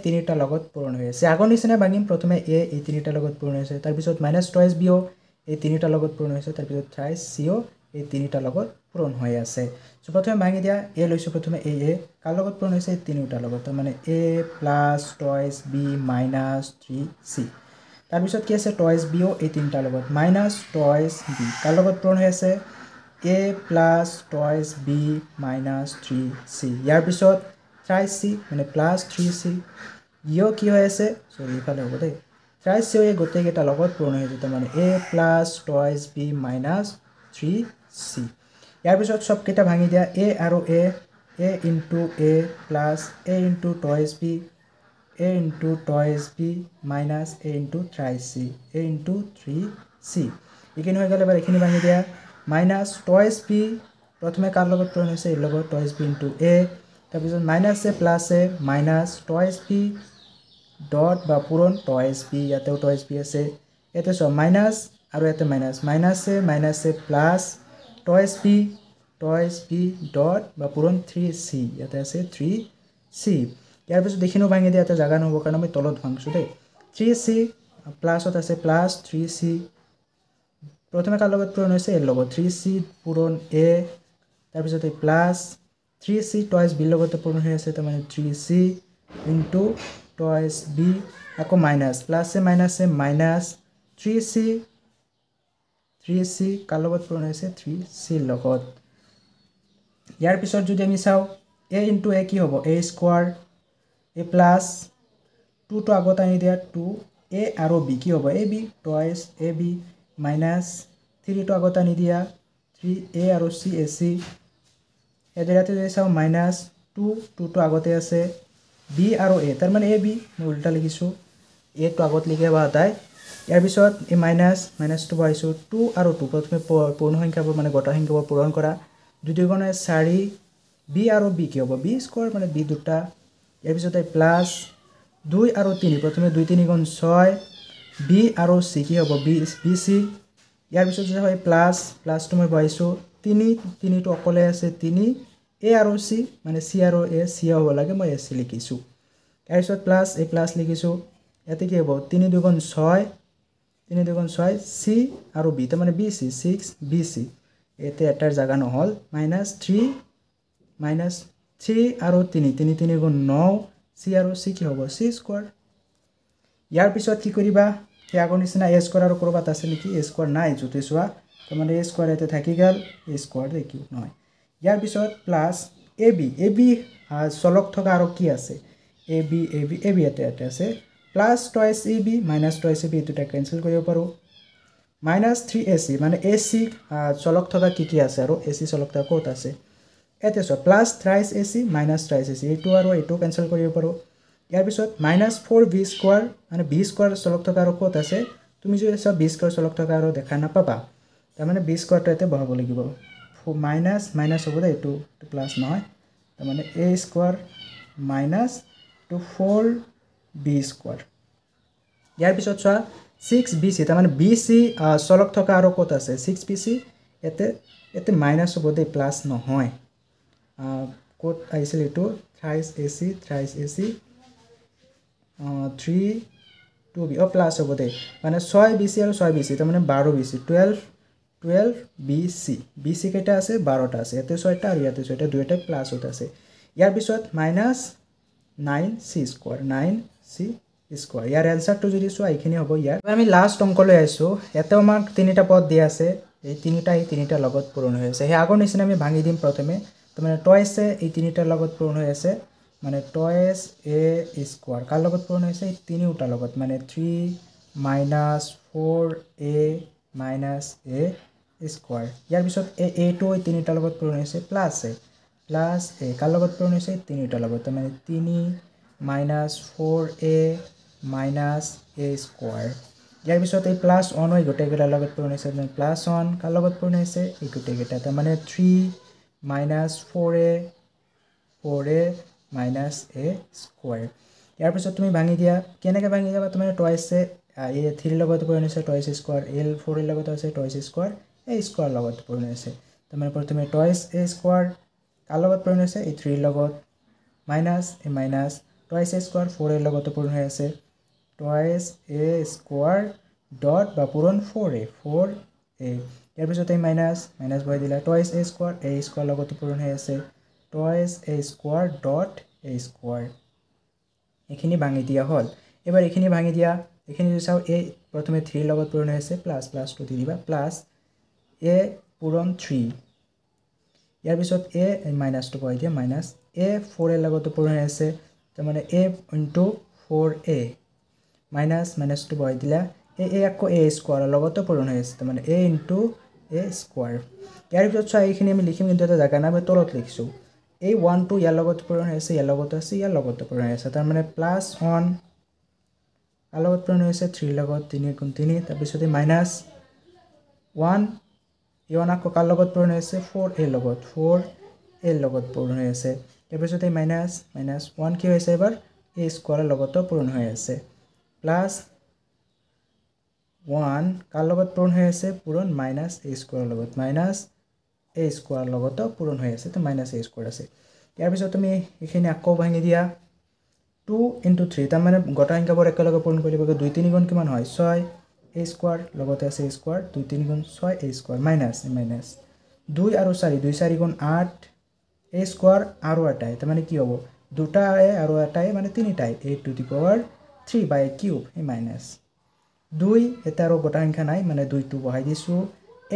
তিনিটা লগত পূৰণ হৈ আছে আগৰ নিচিনা ভাঙিম প্ৰথমে a এই তিনিটা লগত পূৰণ হৈছে তাৰ পিছত -টুৱাইছ b এই তিনিটা লগত পূৰণ হৈছে তাৰ পিছত থ্ৰাইছ c এই তিনিটা লগত পূৰণ হৈ আছে সো প্ৰথমে ভাঙি দিয়া a লৈছো প্ৰথমে a কাৰ লগত পূৰণ হৈছে তিনিটা লগত মানে a plus twice b minus 3c তাৰ পিছত কি আছে টুৱাইছ b এই তিনিটা লগত মাইনাস টুৱাইছ b কাৰ লগত পূৰণ হৈ আছে a plus twice b minus 3c ইয়াৰ পিছত থ্ৰাইছ c মানে প্লাস 3c ইও কি হৈ আছে সৰি ইফালে হ'ব দে থ্ৰাইছ c এই গোটেইকেইটা লগত পূৰণ হৈ যায় মানে a plus twice b minus 3c ইয়াৰ পিছত সব কেইটা ভাঙি দিয়া a আৰু a into a plus a into twice b a into twice b minus a into thrice c a into 3c এইখিনি হৈ গ'লে এবাৰ এইখিনি ভাঙি দিয়া minus twice b প্ৰথমে কাৰ লগত পূৰণ হৈছে এৰ লগত টইচ বি ইনটু এ তাৰপিছত minus A plus A minus টইচ B dot বা পূৰণ টইচ বি ইয়াতেও টইচ বি আছে ইয়াতে চোৱা মাইনাছ আৰু ইয়াতে minus A plus টইচ B dot বা পূৰণ 3c ইয়াতে আছে 3c ইয়াৰ পিছত দেখিনো ভাঙি দিয়া ইয়াতে জাগা নহ'ব কাৰণ আমি তলত ভাঙছো দেই 3c প্লাছত আছে প্লাছ 3c প্ৰথমে কাৰ লগত পূৰণ হৈছে এৰ লগত 3c পূৰণ a তাৰপিছত এই প্লাছ 3c টইচ b লগতে পূৰণ হৈ আছে তাৰ মানে 3c ইনটু টইচ b আকৌ মাইনাছ প্লাছ এ মাইনাছ 3c কাৰ লগত পূৰণ হৈছে 3c লগত ইয়াৰ পিছত যদি আমি চাও a ইনটু a কি হ'ব a স্কয়াৰ a প্লাছ 2 টো আগত আনি দিয়া 2a আৰু b কি হ'ব ab টইচ ab মাইনাছ 3 টো আগত আনি দিয়া 3a আৰু c ac এদিৰাতে যদি চাও মাইনাছ 2 টো আগতে আছে b আৰু a তাৰ মানে ab মই উল্টা লিখিছো a টো আগত লিখে বা তাই ইয়াৰ পিছত এই মাইনাছ টো পাইছো 2 আৰু 2 প্ৰথমে পূৰ্ণ সংখ্যাবোৰ মানে গটা সংখ্যাবোৰ পূৰণ কৰা 2 গুণে 4 b আৰু b কি হ'ব b স্কয়াৰ মানে b দুটা ইয়াৰ পিছত এই প্লাছ 2 আৰু 3 প্ৰথমে 2 3 গুণ 6 b আৰু c কি হ'ব bc ইয়াৰ পিছত যে হয় প্লাছ টো মই পাইছো 3 টো অকলে আছে 3 a আৰু c মানে c আৰু a c হ'ব লাগে মই ac লিখিছো ইয়াৰ পিছত প্লাছ লিখিছো ইয়াতে কি হ'ব 3 2 গুণ 6 c আৰু b তাৰ মানে bc 6 bc এতে এটাৰ জাগা নহল -3 আৰু 3 গুণ 9 c আৰু c কি হ'ব c স্কয়াৰ ইয়াৰ পিছত কি কৰিবা এই আগৰ নিচিনা a স্কয়াৰ আৰু কৰবাত আছে নেকি a স্কয়াৰ নাই জুতে চোৱা তাৰ মানে a স্কয়াৰ এতে থাকি গল a স্কয়াৰ দেখিও নহয় ইয়াৰ পিছত প্লাছ ab চলক থকা আৰু কি আছে ab এতে আছে প্লাছ টইচ ab মাইনাছ টইচ ab দুটা কেনসেল কৰিব পাৰো -3ac মানে ac চলক থকা কি আছে আৰু ac চলক থকা ক'ত আছে এতে so plus thrice ac minus thrice ac এইটো আৰু এইটো কেনসেল কৰিব পাৰো ইয়াৰ পিছত -4b স্কয়াৰ মানে b স্কয়াৰ চলক থকা আৰু ক'ত আছে তুমি যদি সব b স্কয়াৰ চলক থকা আৰু দেখা নাপাবা তাৰ মানে b স্কয়াৰটো এতে বহাব লাগিব মাইনাছ হ'ব দে এইটো প্লাছ নহয় তাৰ মানে a square minus 4b square ইয়াৰ পিছত চোৱা 6bc তাৰ মানে bc চলক থকা আৰু ক'ত আছে 6bc এতে মাইনাছ হ'ব দে প্লাছ নহয় ক'ত আহিছিল এটো থ্ৰাইস ac 2b প্লাছ হ'ব দে মানে 6bc আৰু 6bc তাৰ মানে 12bc 12bc bc কেটা আছে 12টা আছে এতে 6টা আৰু ইয়াতে 6টা দুইটা প্লাছ হত আছে ইয়াৰ পিছত -9c স্কয়াৰ 9c স্কয়াৰ ইয়াৰ আনসাৰটো যদি চোৱা এইখিনি হ'ব ইয়াৰ আমি লাষ্ট অংকলৈ আইছো এতে আমাক তিনিটা পদ দিয়া আছে এই তিনিটা লগত পূৰণ হৈ আছে হে আগৰ নিচিনা আমি ভাঙি দিম প্ৰথমে তাৰ মানে টইচ এই তিনিটাৰ লগত পূৰণ হৈ আছে মানে টইচ a স্কয়াৰ কাৰ লগত পূৰণ হৈছে এই তিনিটা লগত মানে 3 4a a স্কয়াৰ ইয়াৰ পিছত a টো এই তিনিটাৰ লগত পূৰণ হৈছে প্লাছ a কাৰ লগত পূৰণ হৈছে তিনিটাৰ লগত মানে 3 4a a স্কয়াৰ ইয়াৰ পিছত এই প্লাছ 1 হৈ গোটেইকেইটাৰ লগত পূৰণ হৈছে মানে প্লাছ 1 কাৰ লগত পূৰণ হৈছে এই গোটেইকেইটা তাৰ মানে 3 4a a স্কয়াৰ ইয়াৰ পিছত তুমি ভাঙি দিয়া কেনেকৈ ভাঙি যাবা তুমি টইচ a 3 লগত পূৰণ হৈছে টইচ স্কয়াৰ l 4 লগত আছে টইচ স্কয়াৰ a স্কয়াৰ লগত পূৰণ হৈছে তাৰ মানে প্ৰথমে টইচ a স্কয়াৰ কাৰ লগত পূৰণ হৈছে এই 3 লগত মাইনাছ টইচ a স্কয়াৰ 4 এৰ লগত পূৰণ হৈ আছে টইচ a স্কয়াৰ ডট বা পূৰণ 4a ইয়াৰ পিছত এই মাইনাছ বহাই দিলা টইচ a স্কয়াৰ লগত পূৰণ হৈ আছে টইচ a square dot a square এখিনি ভাঙি দিয়া হল এবাৰ এখিনি ভাঙি দিয়া এখিনি যদি চাও a প্ৰথমে 3 লগত পূৰণ হৈ আছে প্লাছ টু দিবা প্লাছ a পূৰণ 3 ইয়াৰ পিছত a মাইনাছটো বহাই দিয়া মাইনাছ a 4 এৰ লগত পূৰণ হৈ আছে তাৰ মানে a ইনটু 4a মাইনাছটো বহাই দিলা a আকৌ a স্কয়াৰ লগত পূৰণ হৈ আছে তাৰ মানে a ইনটু a স্কয়াৰ ইয়াৰ পিছত চোৱা এইখিনি আমি লিখিম কিন্তু এটা জাগা না আমি তলত লিখিছো এই 1 টো ইয়াৰ লগত পূৰণ হৈ আছে ইয়াৰ লগত আছে ইয়াৰ লগত পূৰণ হৈ আছে তাৰ মানে প্লাছ 1 ইয়াৰ লগত পূৰণ হৈ আছে 3 লগত 3 গুণ 3 তাৰ পিছত মাইনাছ 1 A1 আকৌ কাৰ লগত পূৰণ হৈ আছে 4a লগত 4a লগত পূৰণ হৈ আছে তাৰপিছত এই মাইনাছ 1 কি হৈছে এবাৰ a স্কয়াৰৰ লগতো পূৰণ হৈ আছে প্লাস 1 কাৰ লগত পূৰণ হৈ আছে পূৰণ মাইনাছ a স্কয়াৰৰ লগত মাইনাছ a স্কয়াৰৰ লগতো পূৰণ হৈ আছে তো মাইনাছ a স্কয়াৰ আছে ইয়াৰ পিছত তুমি এখিনি আকৌ ভাঙি দিয়া 2 into 3 তাৰ মানে গটা সংখ্যাবোৰ একেলগে পূৰণ কৰিব 2 3 গুণ কিমান হয় 6 a স্কয়াৰ লগতে আছে a স্কয়াৰ 2 3 গুণ 6 a স্কয়াৰ মাইনাছ 2 আৰু 4 2 4 গুণ 8 a স্কয়াৰ আৰু এটাই তাৰ মানে কি হ'ব দুটা a আৰু এটাই মানে তিনিটাই a to the power 3 by cube এই মাইনাছ 2 এটা আৰু গটা সংখ্যা নাই মানে 2 টো বহাই দিছো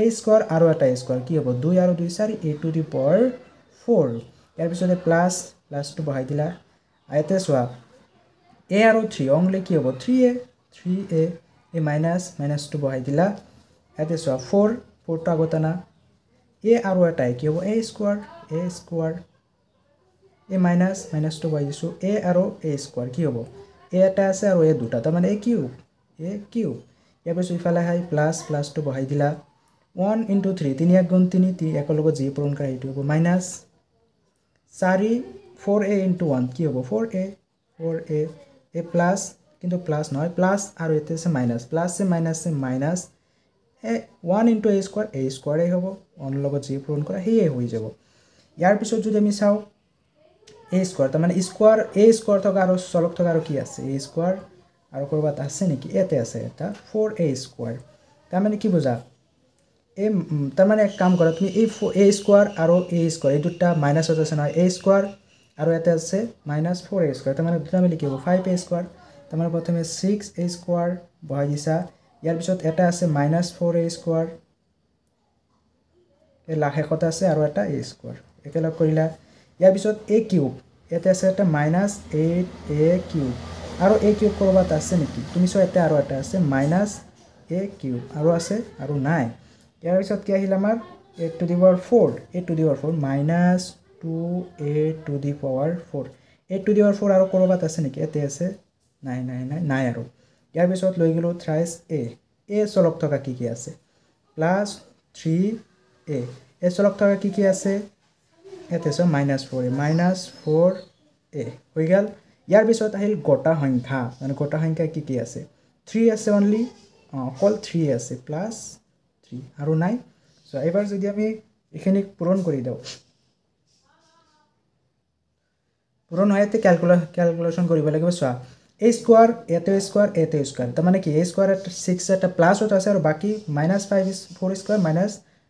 a স্কয়াৰ আৰু এটা a স্কয়াৰ কি হ'ব 2 আৰু 2 4 a to the power 4 ইয়াৰ পিছতে প্লাস টো বহাই দিলা আইতে সোৱা a আৰু 3 অনলি কি হ'ব 3a a মাইনাছ টো বহাই দিলা আইতে সোৱা 4 টো আগতে না a আৰু এটাই কি হ'ব a স্কয়াৰ a মাইনাছ টো বহাই দিছো a আৰু a স্কয়াৰ কি হ'ব a এটা আছে আৰু a দুটা তাৰ মানে a কিউব ইয়াৰ পিছত ইফালে হাই প্লাস টো বহাই দিলা 1 into 3 3 1 গুণ 3 একৰ লগত যি পূৰণ কৰা এইটো হ'ব মাইনাছ 4a into 1 কি হ'ব 4a a প্লাস কিন্তু প্লাস নহয় প্লাস আৰু এতে আছে মাইনাছ প্লাস সে minus a 1 into a square এই হ'ব অন লগত যি পূৰণ কৰা হেই হৈ যাব ইয়াৰ পিছত যদি আমি চাও a স্কয়াৰ তাৰ মানে স্কয়াৰ a স্কয়াৰ থকা আৰু চলক থকা আৰু কি আছে a স্কয়াৰ আৰু কৰবাত আছে নেকি এতে আছে এটা 4a স্কয়াৰ তাৰ মানে কি বুজা এই তাৰ মানে এক কাম কৰা তুমি এই a স্কয়াৰ আৰু a স্কয়াৰ এই দুটা মাইনাছ আছে না a স্কয়াৰ আৰু এতে আছে -4a স্কয়াৰ তাৰ মানে দুটা মিলি কি হ'ব 5a স্কয়াৰ তাৰ মানে প্ৰথমে 6a স্কয়াৰ বহাই দিছা ইয়াৰ পিছত এটা আছে -4a স্কয়াৰ এই লাহেকত আছে আৰু এটা a স্কয়াৰ একেলগ কৰিলা ইয়াৰ পিছত a কিউব এতে আছে এটা -8a কিউব আৰু a কিউব কৰবাত আছে নেকি তুমি সো এতে আৰু এটা আছে -a কিউব আৰু আছে আৰু নাই ইয়াৰ পিছত কি আহিল আমাৰ a to the power 4 a to the power 4 -2a to the power 4 a to the power 4 আৰু কৰবাত আছে নেকি এতে আছে নাই আৰু ইয়াৰ পিছত লৈ গলো থ্ৰাইস a চলক থকা কি আছে +3a a চলক থকা কি আছে এতে আছে -4a হৈ গল ইয়াৰ পিছত আহিল গটা সংখ্যা মানে গটা সংখ্যা কি আছে 3 আছে অনলি অকল 3 আছে +3 আৰু নাই সো এবাৰ যদি আমি এখানে পূৰণ কৰি দাও পূৰণ হয়তে ক্যালকুলেশন কৰিব লাগিব সোৱা a স্কয়াৰ এতে স্কয়াৰ তাৰ মানে কি a স্কয়াৰ 6 এটা প্লাস হত আছে আৰু বাকি -5 4 স্কয়াৰ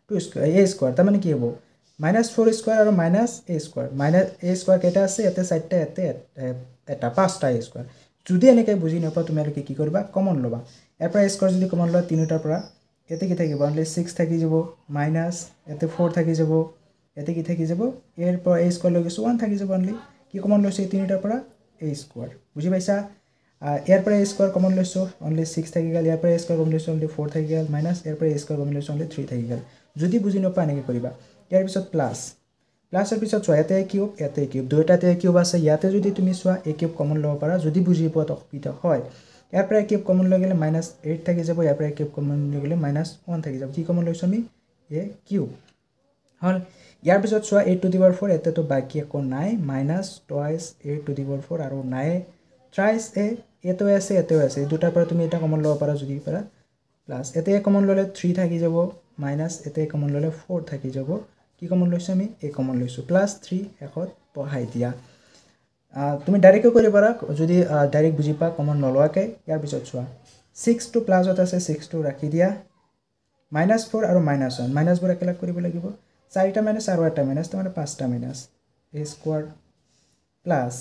-2 স্কয়াৰ a স্কয়াৰ তাৰ মানে কি হ'ব -4 স্কয়াৰ আৰু -a স্কয়াৰ -a স্কয়াৰ কেটা আছে এতে 4টা এতে এটা 5টা a স্কয়াৰ যদি এনেকৈ বুজি নপা তুমি আৰু কি কৰিবা কমন লবা ইয়াৰ পৰা a স্কয়াৰ যদি কমন লয় তিনিটাৰ পৰা এতে কি থাকিব অনলি 6 থাকি যাব মাইনাস এতে 4 থাকি যাব এতে কি থাকি যাব এর পৰা a স্কয়াৰ লৈ গৈছো 1 থাকি যাব অনলি কি কমন লৈছে তিনিটাৰ পৰা a স্কয়াৰ বুজি পাইছা ইয়াৰ পৰা a স্কয়াৰ কমন লৈছো অনলি 6 থাকি গল ইয়াৰ পৰা a স্কয়াৰ কমন লৈছো অনলি 4 থাকি গল মাইনাস ইয়াৰ পৰা a স্কয়াৰ কমন লৈছো অনলি 3 থাকি গল যদি বুজি নপা এনেকৈ কৰিবা ইয়াৰ পিছত প্লাসৰ পিছত চোৱা এতে কিউব দুটাতে কিউব আছে ইয়াতে যদি তুমি চোৱা a কিউব কমন লব পাৰা যদি বুজি পোৱা অসুবিধা হয় ইয়াৰ পৰা কিউব কমন লৈ গলে -8 থাকি যাব ইয়াৰ পৰা কিউব কমন লৈ গলে -1 থাকি যাব কি কমন লৈছো আমি a কিউব হল ইয়াৰ পিছত চোৱা a to the power 4 এতে তো বাকি একো নাই -2 a to the power 4 আৰু নাই থ্ৰাইস a এতো আছে এই দুটাৰ পৰা তুমি এটা কমন লব পাৰা যদি পাৰা প্লাস এতে কমন ললে 3 থাকি যাব মাইনাস এতে কমন ললে 4 থাকি যাব কি কমন লৈছো আমি a কমন লৈছো +3 একত বহাই দিয়া তুমি ডাইৰেক্ট কৰিব পাৰা যদি ডাইৰেক্ট বুজি পা কমন নলৱাকে ইয়াৰ পিছত চোৱা 6 টো প্লাসত আছে 6 টো ৰাখি দিয়া -4 আৰু -1 মাইনাস বোৰ একেলগ কৰিব লাগিব 4টা মাইনাস আৰু এটা মাইনাস মানে 5টা মাইনাস a স্কয়াৰ প্লাস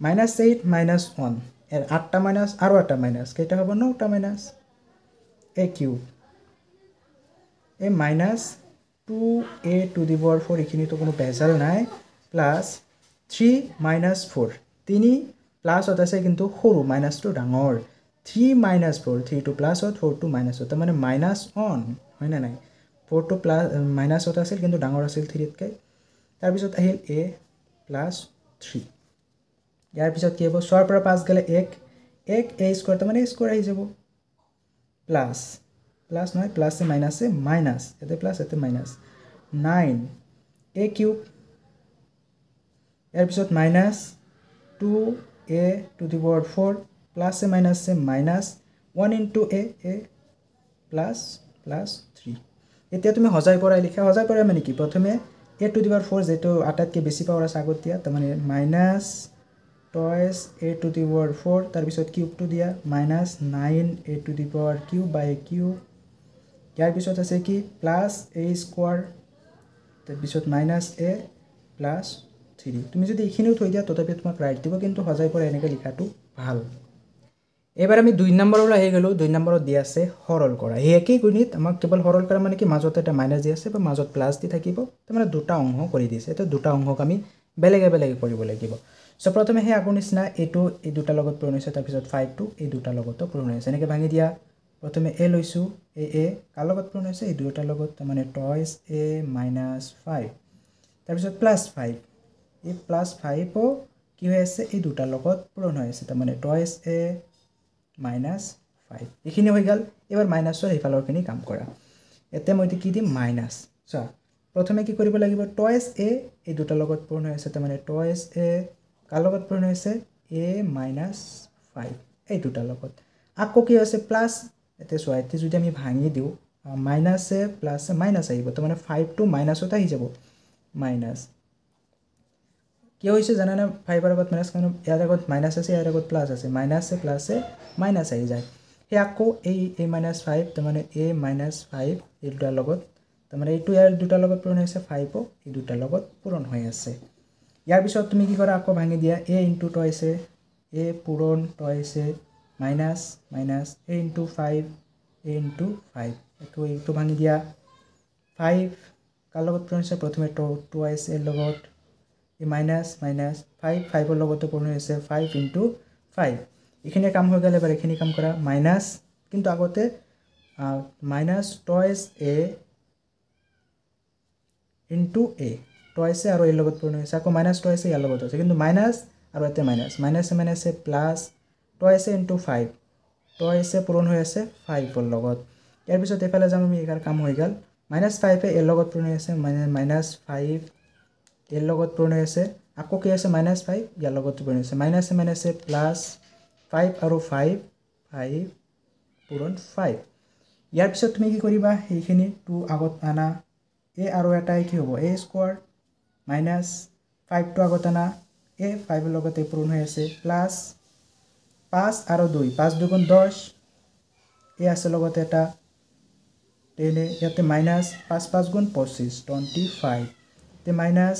-8 -1 এৰ 8টা মাইনাস আৰু এটা মাইনাস কেইটা হ'ব 9টা minus a cube a -2a to the power 4 এখিনি তো কোনো ভেজাল নাই প্লাস 3 - 4 3 প্লাস হত আছে কিন্তু সৰু মাইনাস টো ডাঙৰ 3 - 4 3 to plus হত 4 to minus হত মানে -1 হয় না নাই 4 to plus minus হত আছিল কিন্তু ডাঙৰ আছিল 3 তকৈ তাৰ পিছত আহিল a + 3 ইয়াৰ পিছত কি হ'ব 6 পৰা 5 গলে 1 a স্কয়াৰ মানে স্কয়াৰ আহি যাব প্লাস প্লাস নহয় প্লাসে মাইনাসে মাইনাস এতে প্লাস এতে মাইনাস 9 a কিউব ইয়াৰ পিছত minus 2a to the power 4 প্লাসে মাইনাসে মাইনাস 1 into a plus 3 এতিয়া তুমি হজাই পৰাই লিখা হজাই পৰাই মানে কি প্ৰথমে a to the power 4 যেটো আটাতকে বেছি পাৱাৰ আছে আগত দিয়া তাৰ মানে minus twice a to the power 4 তাৰ পিছত কিউব টো দিয়া minus 9 a to the power cube by cube ইয়াৰ পিছত আছে কি প্লাস a স্কয়াৰ তাৰ পিছত মাইনাস a প্লাস 3 তুমি যদি এইখিনিও থৈ দিয়া তথাপি তোমাক ৰাইট দিব কিন্তু হজাই পৰাই এনেকৈ লিখাটো ভাল এবাৰ আমি 2 নম্বৰৰ আহি গলো 2 নম্বৰত দি আছে হৰল কৰা এই একই গণিত আমাক কেৱল হৰল কৰা মানে কি মাজত এটা মাইনাস দি আছে বা মাজত প্লাস দি থাকিব মানে দুটা অংশ কৰি দিছে এটা দুটা অংশক আমি বেলেগে বেলেগে কৰিব লাগিব সো প্ৰথমে হে আগৰ নিচিনা এটো এই দুটা লগত পূৰণ হৈছে তাৰ পিছত 5 টো এই দুটা লগতো পূৰণ হৈছে এনেকৈ ভাঙি দিয়া প্ৰথমে a লৈছো a কাৰ লগত পূৰণ হৈছে এই দুটা লগত মানে twice a minus 5 তাৰ পিছত প্লাস 5 এই প্লাস 5 ও কি হৈ আছে এই দুটা লগত পূৰণ হৈ আছে তাৰ মানে twice a minus 5 এখিনি হৈ গল এবাৰ মাইনাসৰ ইফালৰখিনি কাম কৰা এতে মই কি দিম মাইনাস চা প্ৰথমে কি কৰিব লাগিব twice a এই দুটা লগত পূৰণ হৈ আছে তাৰ মানে twice a কাৰ লগত পূৰণ হৈছে a minus 5 এই দুটা লগত আকৌ কি হৈছে প্লাস এতে চোৱা এতে যদি আমি ভাঙি দিও minus a plus a minus আহিব তাৰ মানে 5 টো মাইনাসত আহি যাব মাইনাস কি হৈছে জানা না 5 এর আগত মাইনাস কারণ এর আগত মাইনাস আছে এর আগত প্লাস আছে minus a plus A minus আই যায় হে আকো এই a - 5 তার মানে a - 5 এই দুটাৰ লগত তাৰ মানে এইটো ইয়াৰ দুটাৰ লগত পূৰণ হৈছে 5 ও এই দুটাৰ লগত পূৰণ হৈ আছে ইয়াৰ পিছত তুমি কি কৰা আকো ভাঙি দিয়া a * twice a পূৰণ twice minus minus a * 5 a * 5 একটো ভাঙি দিয়া 5 কাৰ লগত পূৰণ হৈছে প্ৰথমে twice এর লগত এই মাইনাস মাইনাস 5 5 এর লগতে পূরণ হয়েছে 5 into 5 এখানে কাম হয়ে গেল এবার এখানে কাম করা মাইনাস কিন্তু আগতে minus twice a into a twice আর এর লগত পূরণ হয়েছে আকো মাইনাস twice এর লগত আছে কিন্তু মাইনাস আর এতে minus minus minus plus twice into 5 twice পূরণ হয়েছে 5 এর লগত এর পিছত এফালে যাম আমি এর কাম হয়ে গেল মাইনাস 5 এর লগত পূরণ হয়েছে মাইনাস 5 এর লগত পূরণ হয়েছে আকো কি আছে মাইনাস 5 ইয়ার লগত পূরণ হয়েছে মাইনাস মাইনাসে প্লাস 5 আর 5 5 পূরণ 5 ইয়ার পিছত তুমি কি করিবা এইখিনি 2 আগত আনা a আর এটাই কি হবে a স্কয়ার মাইনাস 5 টো আগত আনা a 5 এর লগতে পূরণ হয়েছে প্লাস 5 আর 2 5 * 2 = 10 a আছে লগতে এটা 10 ইয়াতে মাইনাস 5 5 * 25 25 তে মাইনাস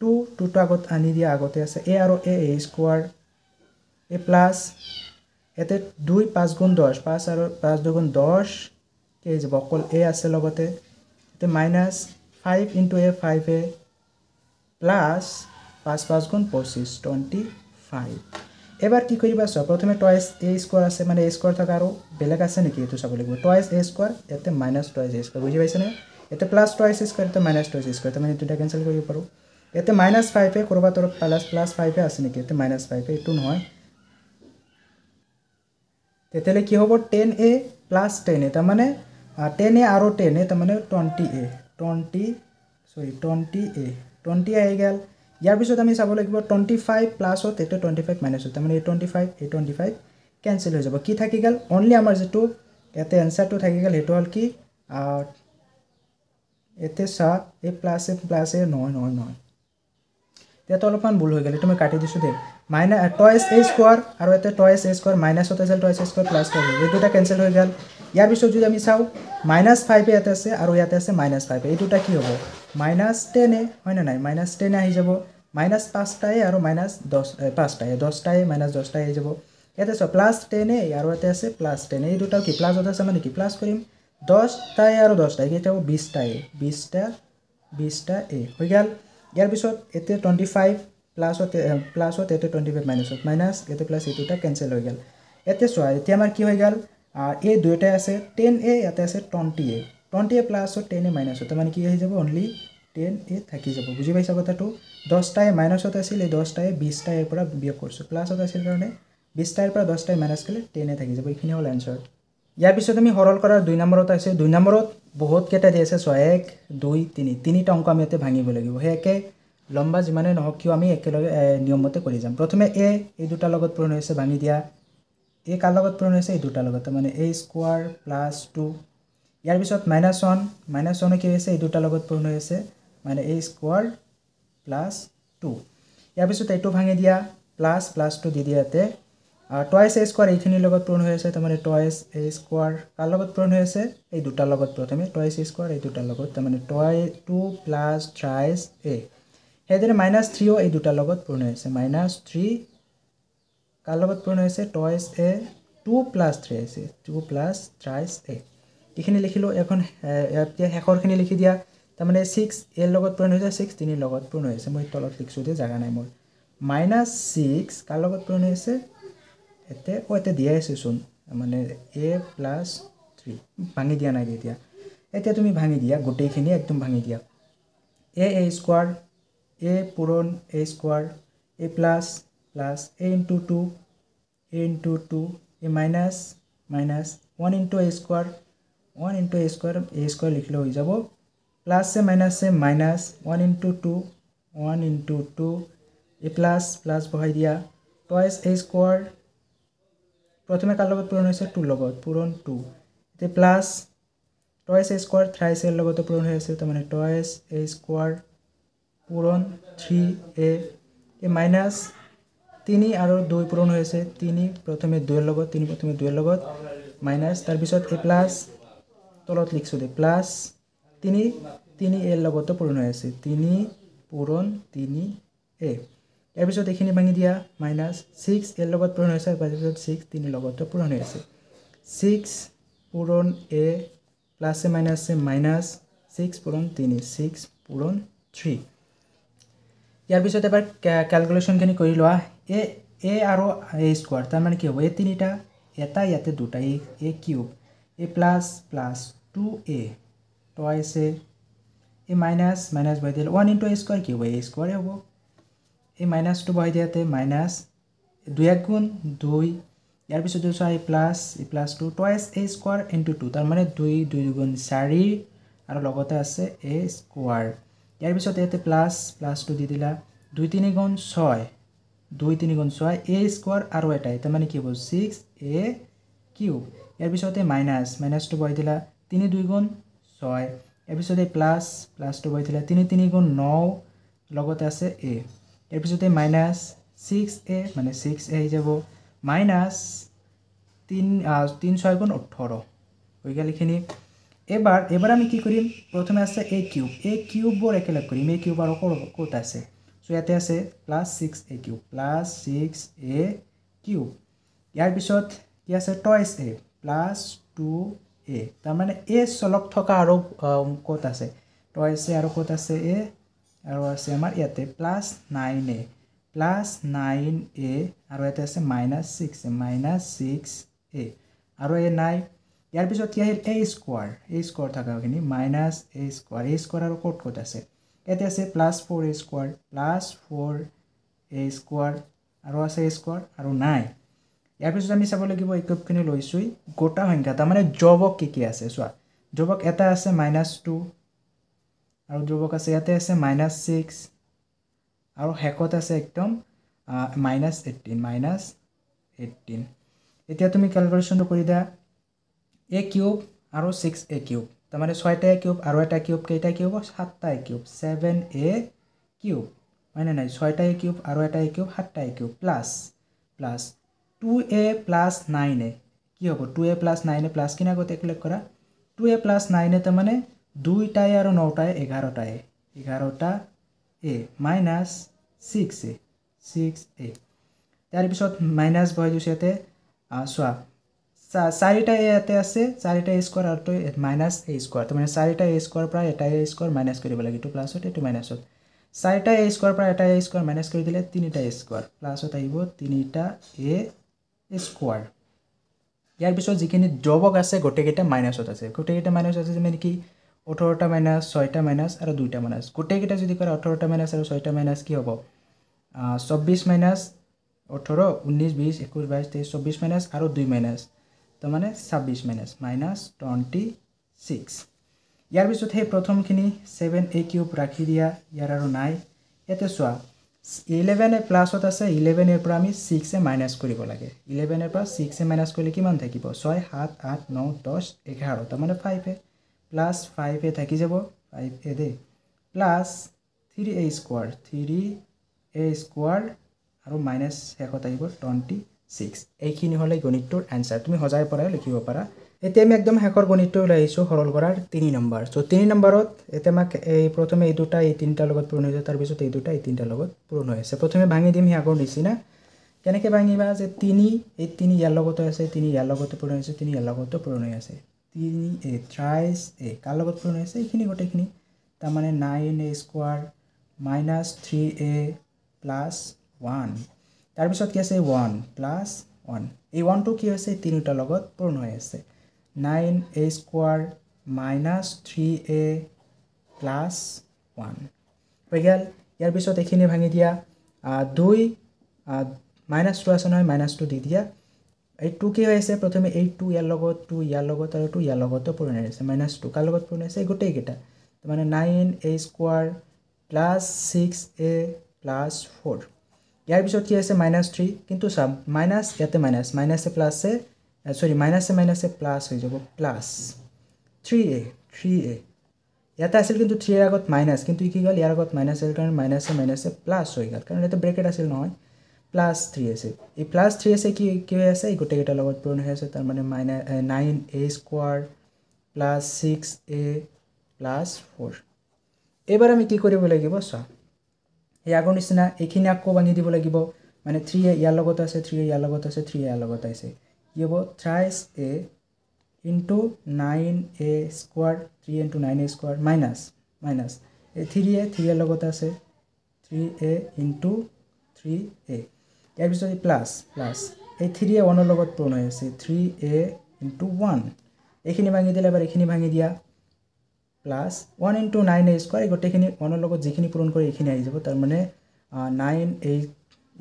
2 2 টো আগত আনি দিয়া আগতে আছে a আৰু a স্কয়াৰ a প্লাস এতে 2 5 * 10 5 আৰু 5 * 2 = 10 কে যাব অকল a আছে লগতে তে minus 5 into a 5a plus 5 5 * 25 25 এবার কি করিবা সব প্রথমে twice a স্কয়ার আছে মানে a স্কয়ার থাকা আৰু বেলেগ আছে নেকি এটো চাব লাগিব twice a স্কয়ার এতে মাইনাস twice a স্কয়ার বুঝি পাইছানে এতে প্লাস twice a স্কয়ার এতে মাইনাস twice a স্কয়ার মানে দুটা ক্যান্সেল কৰিব পাৰো এতে মাইনাস 5 এ করবা তোর প্লাস 5 এ আছে নেকি এতে মাইনাস 5 এ এটো নহয় তেতেলে কি হ'ব 10a প্লাস 10a তার মানে 10a আর 10a তার মানে 20a 20a আই গেল ইয়ার পিছত আমি চাব লাগিব 25 প্লাস হতে 25 মাইনাস হতে মানে 25 ক্যান্সেল হৈ যাব কি থাকি গেল অনলি আমাৰ যেটো এতে आंसरটো থাকি গেল হেটো হল কি এতে সা a প্লাস এ নহয় তেতো অলপমান ভুল হৈ গেল তুমি কাটি দিছো দে মাইনাস twice a স্কয়ার আৰু এতে twice a স্কয়াৰ মাইনাস হতে যায় twice a স্কয়াৰ প্লাস হবে এই দুটা ক্যান্সেল হৈ গেল ইয়াৰ পিছত যদি আমি চাও -5 এ ইয়াতে আছে আৰু ইয়াতে আছে -5 এই দুটা কি হ'ব -10 এ হয় না নাই -10 আহি যাব -5 টাই আৰু -10 5 টাই 10 টাই -10 টাই আহি যাব ইয়াতে সব +10 এ আৰু ইয়াতে আছে +10 এই দুটা কি প্লাস হতে আছে মানে কি প্লাস কৰিম 10 টাই আৰু 10 টাই এটা 20 টাই 20 টা এ হৈ গেল ইয়াৰ পিছত এতে 25 প্লাস হতে এতে 25 মাইনাস এতে প্লাস এই দুটা ক্যান্সেল হৈ গেল এতে সোয়া এতে আমাৰ কি হৈ গেল এই দুইটা আছে 10a ইয়াতে আছে 20a প্লাস 10a মাইনাস হতে মানে কি আহি যাব অনলি 10a থাকি যাব বুজি পাইছা কথাটো 10 টাই মাইনাস হতে আছিল এই 10 টাই 20 টাই পৰা বিয়োগ কৰিছো প্লাস হতে আছিল কাৰণে 20 টাইৰ পৰা 10 টাই মাইনাস কৰিলে 10a থাকি যাব এইখিনি হল आंसर ইয়াৰ পিছত আমি সৰল কৰাৰ 2 নম্বৰত আছে 2 নম্বৰত বহুত কেইটা দি আছে 1 2 3 তিনিটা অংক আমি ইয়াতে ভাঙিব লাগিব হেকে লম্বা যিমানে নহওক কিয় আমি একেলগে নিয়মমতে কৰি যাম প্ৰথমে a এই দুটাৰ লগত পূৰণ হৈছে ভাঙি দিয়া a কাৰ লগত পূৰণ হৈছে এই দুটাৰ লগত মানে a স্কয়াৰ প্লাস 2 ইয়াৰ পিছত -1 কি হৈছে এই দুটাৰ লগত পূৰণ হৈছে মানে a স্কয়াৰ প্লাস 2 ইয়াৰ পিছত এইটো ভাঙি দিয়া প্লাস 2 দি দিয়াতে টুৱাইস a স্কয়াৰ এইখিনিৰ লগত পূৰণ হৈ আছে মানে টুৱাইস a স্কয়াৰ কাৰ লগত পূৰণ হৈ আছে এই দুটাৰ লগত প্ৰথমে টুৱাইস a স্কয়াৰ এই দুটাৰ লগত মানে 2 প্লাস থ্ৰাইস a হেদৰে -3 এই দুটাৰ লগত পূৰণ হৈ আছে -3 কাৰ লগত পূৰণ হৈ আছে টুৱাইস a 2 প্লাস 3 আছে 2 প্লাস থ্ৰাইস a এইখিনি লিখিলো এখন এতিয়া হেকৰখিনি লিখি দিয়া তাৰমানে 6 এৰ লগত পূৰণ হৈ যায় 6 3 লগত পূৰণ হৈ আছে মই তলত লিখছো দে জাগা নাই মোৰ -6 কাৰ লগত পূৰণ হৈ আছে এতে দিয়া আছে শুন মানে a + 3 ভাঙি দিয়া নাই এতিয়া এতিয়া তুমি ভাঙি দিয়া গোটেইখিনি একদম ভাঙি দিয়া a স্কয়াৰ a পূৰণ a square a plus a into 2 a into 2 a minus 1 into a square 1 into a square লিখলে হৈ যাব plus say minus 1 into 2 1 into 2 a plus বহাই দিয়া টুৱাইস a স্কয়াৰ প্ৰথমে কাৰ লগত পূৰণ হৈছে 2 লগত পূৰণ 2 তে প্লাস টুৱাইস a স্কয়াৰ থ্ৰাইস এৰ লগত পূৰণ হৈ আছে মানে টুৱাইস a স্কয়াৰ পূৰণ 3a এ মাইনাস 3 আৰু 2 পূৰণ হৈ আছে 3 প্ৰথমে 2 এৰ লগত 3 প্ৰথমে 2 এৰ লগত মাইনাস তাৰ পিছত a প্লাস তলত লিখছো দে প্লাস 3 এৰ লগত পূৰণ হৈ আছে 3 পূৰণ 3a ইয়াৰ পিছত এখিনি ভাঙি দিয়া -6 এৰ লগত পূৰণ হৈছে তাৰ পিছত 6 3 লগত পূৰণ হৈ আছে 6 পূৰণ a প্লাস এ মাইনাস 6 পূৰণ 3 6 পূৰণ 3 ইয়াৰ পিছত এবাৰ ক্যালকুলেশনখিনি কৰি লোৱা a আৰু a স্কয়াৰ তাৰ মানে কি হ'ব এই তিনিটা এটা ইয়াতে দুটা a cube a plus 2a twice a minus বহাই দিলে 1 into a স্কয়াৰ কি হ'ব a স্কয়াৰ হ'ব a মাইনাস 2 বহাই দিয়াতে মাইনাস 2 গুণ 2 ইয়াৰ পিছত যদি a plus 2 twice a square into 2 তাৰ মানে 2 গুণ 4 আৰু লগতে আছে a স্কয়াৰ ইয়াৰ পিছত এতে প্লাস 2 দি দিলা 2 3 গুণ 6 2 3 গুণ 6 a স্কয়াৰ আৰু এটা তাৰ মানে কি হ'ব 6a কিউব ইয়াৰ পিছতে মাইনাস 2 বহাই দিলা 3 2 গুণ 6 ইয়াৰ পিছতে প্লাস 2 বহাই দিলা 3 3 গুণ 9 লগতে আছে a ইয়াৰ পিছতে মাইনাস 6a মানে 6a হৈ যাব মাইনাস 3 6 গুণ 18 হৈ গেল এখিনি এবাৰ আমি কি কৰিম প্ৰথমে আছে a কিউব বৰ একেলগ কৰিম a কিউব আৰু ক'ত আছে সো ইয়াতে আছে +6a কিউব +6a কিউব ইয়াৰ পিছত কি আছে টুৱাইস a +2a তাৰ মানে a চলক থকা আৰু ক'ত আছে টুৱাইস a আৰু ক'ত আছে a আৰু আছে আমাৰ ইয়াতে +9a আৰু ইয়াতে আছে -6a আৰু a নাই ইয়াৰ পিছত কি আহিল a স্কয়াৰ থাকাখিনি -a স্কয়াৰ আৰু ক'ত আছে ইয়াতে আছে +4a স্কয়াৰ আৰু আছে a স্কয়াৰ আৰু নাই ইয়াৰ পিছত আমি চাব লাগিব এই কিউবখিনি লৈছো গোটা সংখ্যা তাৰ মানে জবক কি আছে চোৱা জবক এটা আছে -2 আৰু জবক আছে ইয়াতে আছে -6 আৰু হেকত আছে একদম -18 এতিয়া তুমি ক্যালকুলেশনটো কৰি দা a কিউব আৰু 6a কিউব তাৰ মানে 6টা a কিউব আৰু এটা কিউব কেইটা কিউব 7টা a কিউব 7a কিউব মানে নাই 6টা a কিউব আৰু এটা a কিউব 7টা a cube plus 2a + 9a কি হ'ব 2a + 9a প্লাস কিনা গতে ক্যালকুলেট কৰা 2a + 9a তাৰ মানে 2টাই আৰু 9টাই 11টা a minus 6a তাৰ পিছত মাইনাস বহাই দিছো ইয়াতে চোৱা 4টা a ইয়াতে আছে 4টা a স্কয়াৰ আৰু -a স্কয়াৰ তাৰ মানে 4টা a স্কয়াৰ পৰা এটা a স্কয়াৰ মাইনাস কৰিব লাগে এটো প্লাসত এটো মাইনাসত 4টা a স্কয়াৰ পৰা এটা a স্কয়াৰ মাইনাস কৰি দিলে 3টা a স্কয়াৰ প্লাসত আহিব 3টা a স্কয়াৰ ইয়াৰ পিছত যিখিনি জবক আছে গোটেইকেইটা মাইনাসত আছে মানে কি 18টা মাইনাস 6টা মাইনাস আৰু 2টা মাইনাস গোটেইকেইটা যদি কৰা 18টা মাইনাস আৰু 6টা মাইনাস কি হ'ব 24 মাইনাস 18 19 20 21 22 23 24 মাইনাস আৰু 2 মাইনাস তাৰ মানে 26 মাইনাছ 26 ইয়াৰ পিছত হে প্ৰথমখিনি 7a কিউব ৰাখি দিয়া ইয়াৰ আৰু নাই এতে চোৱা 11 এ প্লাসত আছে 11 এৰ পৰা আমি 6 এ মাইনাস কৰিব লাগে 11 এৰ পৰা 6 এ মাইনাস কৰিলে কিমান থাকিব 6 7 8 9 10 11 তাৰ মানে 5 এ প্লাস 5 এ থাকি যাব 5 এ দে প্লাস 3a স্কয়ার আৰু মাইনাস শেষত আহিব 26 এইখিনি হলে গণিতটোৰ आंसर তুমি হজাই পৰাই লিখিব পাৰা এতিয়া আমি একদম শেষৰ গণিতটো লাইছো সৰল কৰাৰ 3 নম্বৰ সো 3 নম্বৰত এতে মাক এই প্ৰথমে এই দুটা এই তিনটা লগত পূৰণ হৈ যায় তাৰ পিছত এই দুটা এই তিনটা লগত পূৰণ হৈ আছে প্ৰথমে ভাঙি দিম হি আগৰ নিচিনা কেনেকৈ ভাঙিবা যে 3 এই 3 ইয়াৰ লগত আছে 3 ইয়াৰ লগত পূৰণ হৈছে 3 ইয়াৰ লগত পূৰণ হৈ আছে 3 এ থ্ৰাইস এ কাৰ লগত পূৰণ হৈছে এইখিনি গোটেইখিনি তাৰ মানে 9a square minus 3a plus 1 তাৰ পিছত কি আছে 1 প্লাস 1 এই 1 টো কি হৈছে তিনিটা লগত পূৰণ হৈ আছে 9a square minus 3a plus 1 হৈ গেল ইয়াৰ পিছত এইখিনি ভাঙি দিয়া 2 মাইনাস 2 আছে নহয় মাইনাস 2 দি দিয়া এই 2 কি হৈছে প্ৰথমে এই 2 ইয়াৰ লগত 2 ইয়াৰ লগত আৰু 2 ইয়াৰ লগত পূৰণ হৈ আছে মাইনাস 2 কাৰ লগত পূৰণ হৈছে গোটেই কেইটা মানে 9a square plus 6a plus 4 ইয়াৰ পিছত কি আছে -3 কিন্তু সব মাইনাস ইয়াতে minus a plus A sorry minus a plus হৈ যাব প্লাস 3a ইয়াতে আছিল কিন্তু 3 এর আগত মাইনাস কিন্তু কি গল ইয়াৰ আগত মাইনাস এর কারণে মাইনাস এ প্লাস হৈ গল কারণ এটা ব্র্যাকেট আছিল নহয় প্লাস 3 আছে এই প্লাস 3 আছে কি হৈ আছে এই গোটেই কেইটা লগত পূৰণ হৈ আছে তাৰ মানে 9a square plus 6a plus 4 এবাৰ আমি কি কৰিব লাগিব চা এই আগৰ নিচিনা এইখিনি আকৌ বান্ধি দিব লাগিব মানে 3a ইয়াৰ লগত আছে 3a ইয়াৰ লগত আছে 3a ইয়াৰ লগত আছে কি হ'ব থ্ৰাইস a into 9a square 3 into 9a square minus এই 3a 3 এৰ লগত আছে 3a into 3a ইয়াৰ পিছত প্লাস এই 3a 1 এৰ লগত পূৰণ হৈ আছে 3a into 1 এইখিনি ভাঙি দিলে এবাৰ এইখিনি ভাঙি দিয়া প্লাস 1 into 9a স্কয়াৰ গোটেইখিনি 1 এৰ লগত যিখিনি পূৰণ কৰি এইখিনি আহি যাব তাৰ মানে 9a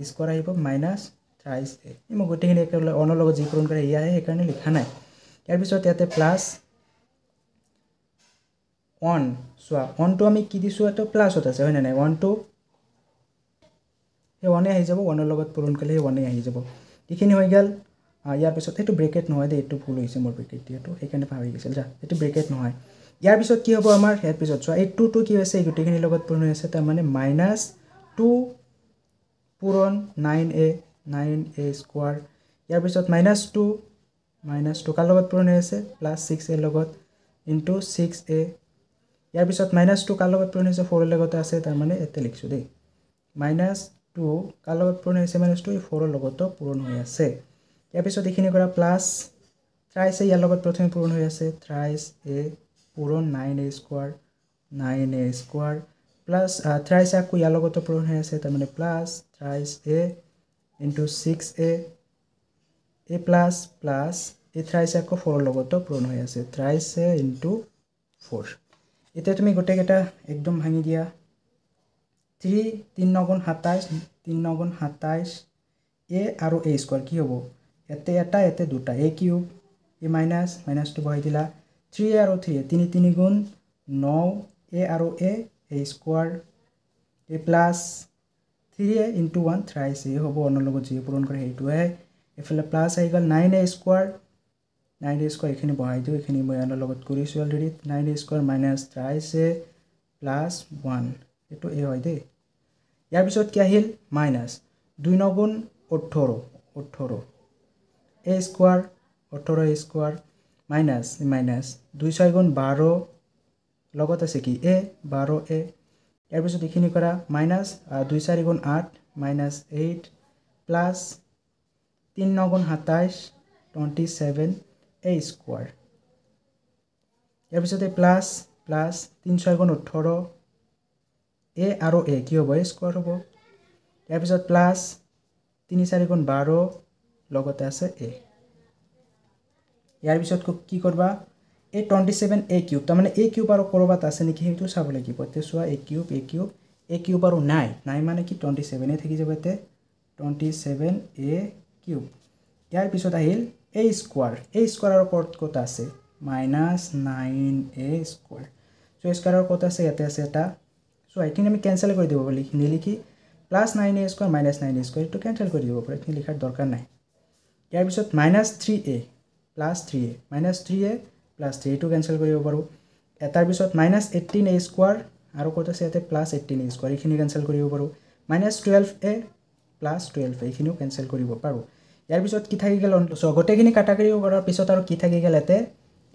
স্কয়াৰ আহিব মাইনাস থ্ৰাইস a এই মই গোটেইখিনি একেলগে 1 এৰ লগত যি পূৰণ কৰে ইয়া আহে সেইকাৰণে লিখা নাই ইয়াৰ পিছত ইয়াতে প্লাস 1 সোয়া 1 টো আমি কি দিছো এটো প্লাসত আছে হয় না 1 টো এই 1 এ আহি যাব 1 এর লগত পূৰণ কৰিলে 1 এ আহি যাব এইখিনি হৈ গেল ইয়াৰ পিছত এটো ব্ৰ্যাকেট নহয় দে এটো ভুল হৈছে মোৰ ব্ৰ্যাকেট দিয়াটো সেইকাৰণে পাহৰি গৈছিল যা এটো ব্ৰ্যাকেট নহয় ইয়াৰ পিছত কি হ'ব আমাৰ ইয়াৰ পিছত সোয়া এই 2 টো কি হৈছে এই গোটেইখিনি লগত পূৰণ হৈ আছে তাৰ মানে -2 পূৰণ 9a স্কয়াৰ ইয়াৰ পিছত -2 কাৰ লগত পূৰণ হৈ আছে প্লাস 6a লগত ইনটু 6a ইয়াৰ পিছত -2 কাৰ লগত পূৰণ হৈছে 4 এৰ লগত আছে তাৰ মানে এতে লিখছো দেই -2 কাৰ লগত পূৰণ হৈছে -2 এই 4 এৰ লগত পূৰণ হৈ আছে ইয়াৰ পিছত এইখিনি কৰা প্লাস থ্ৰাইস a ইয়াৰ লগত প্ৰথমে পূৰণ হৈ আছে থ্ৰাইস a পূৰণ 9a স্কয়াৰ প্লাস থ্ৰাইস a কো ইয়াৰ লগত পূৰণ হৈ আছে তাৰ মানে plus থ্ৰাইস a into 6a a plus এই থ্ৰাইস a কো 4 এৰ লগত পূৰণ হৈ আছে থ্ৰাইস a into 4 এতিয়া তুমি গোটেই কেটা একদম ভাঙি দিয়া 3 9 27 a আৰু a স্কয়াৰ কি হ'ব এতে এটা এতে দুটা a cube a minus two বহাই দিলা 3a আৰু 3 3 গুণ 9 a আৰু a square a plus 3a into 1 থ্ৰাইস a হ'ব অনৰ লগত যি পূৰণ কৰে হেইটোহে এফালে প্লাস আহি গল 9a স্কয়াৰ এখিনি বহাই দিও এখিনি মই অনৰ লগত কৰিছো already 9a square minus thrice a plus 1 এটো a হয় দে ইয়াৰ পিছত কি আহিল minus 2 9 18 a square 18 a square minus 2 6 গুণ 12 লগত আছে কি a 12a ইয়াৰ পিছত এইখিনি কৰা মাইনাস 2 4 গুণ 8 -8 প্লাস 3 9 গুণ 27 27 a স্কয়াৰ ইয়াৰ পিছত প্লাস 3 6 গুণ 18 a আৰু a কি হ'ব a স্কয়াৰ হ'ব ইয়াৰ পিছত প্লাস 3 4 গুণ 12 লগতে আছে a ইয়াৰ পিছত কি কৰবা a 27a কিউব তাৰ মানে a কিউব আৰু কৰবাত আছে নেকি হেতু চাব লাগিব তে সোয়া a কিউব আৰু নাই মানে কি 27 এ থাকি যাব তে 27a কিউব ইয়াৰ পিছত আহিল a স্কোয়ার আর কত আছে -9a square so a square কত আছে ইয়াতে আছে এটা সো এইখিনি আমি ক্যান্সেল কৰি দিব বলি লিখি +9a স্কোয়াৰ -9a স্কোয়াৰ এটো ক্যান্সেল কৰি দিব পাৰি লিখাৰ দৰকাৰ নাই ইয়াৰ পিছত -3a + 3a -3a এটো ক্যান্সেল কৰিব পাৰো এটাৰ পিছত -18a স্কোয়াৰ আৰু কত আছে ইয়াতে +18a স্কোয়াৰ এইখিনি ক্যান্সেল কৰিব পাৰো -12a + 12a এইখিনিও ক্যান্সেল কৰিব পাৰো ইয়াৰ পিছত কি থাকি গেল সো গোটেখিনি কাটাকাটি কৰাৰ পিছত আৰু কি থাকি গেল এতে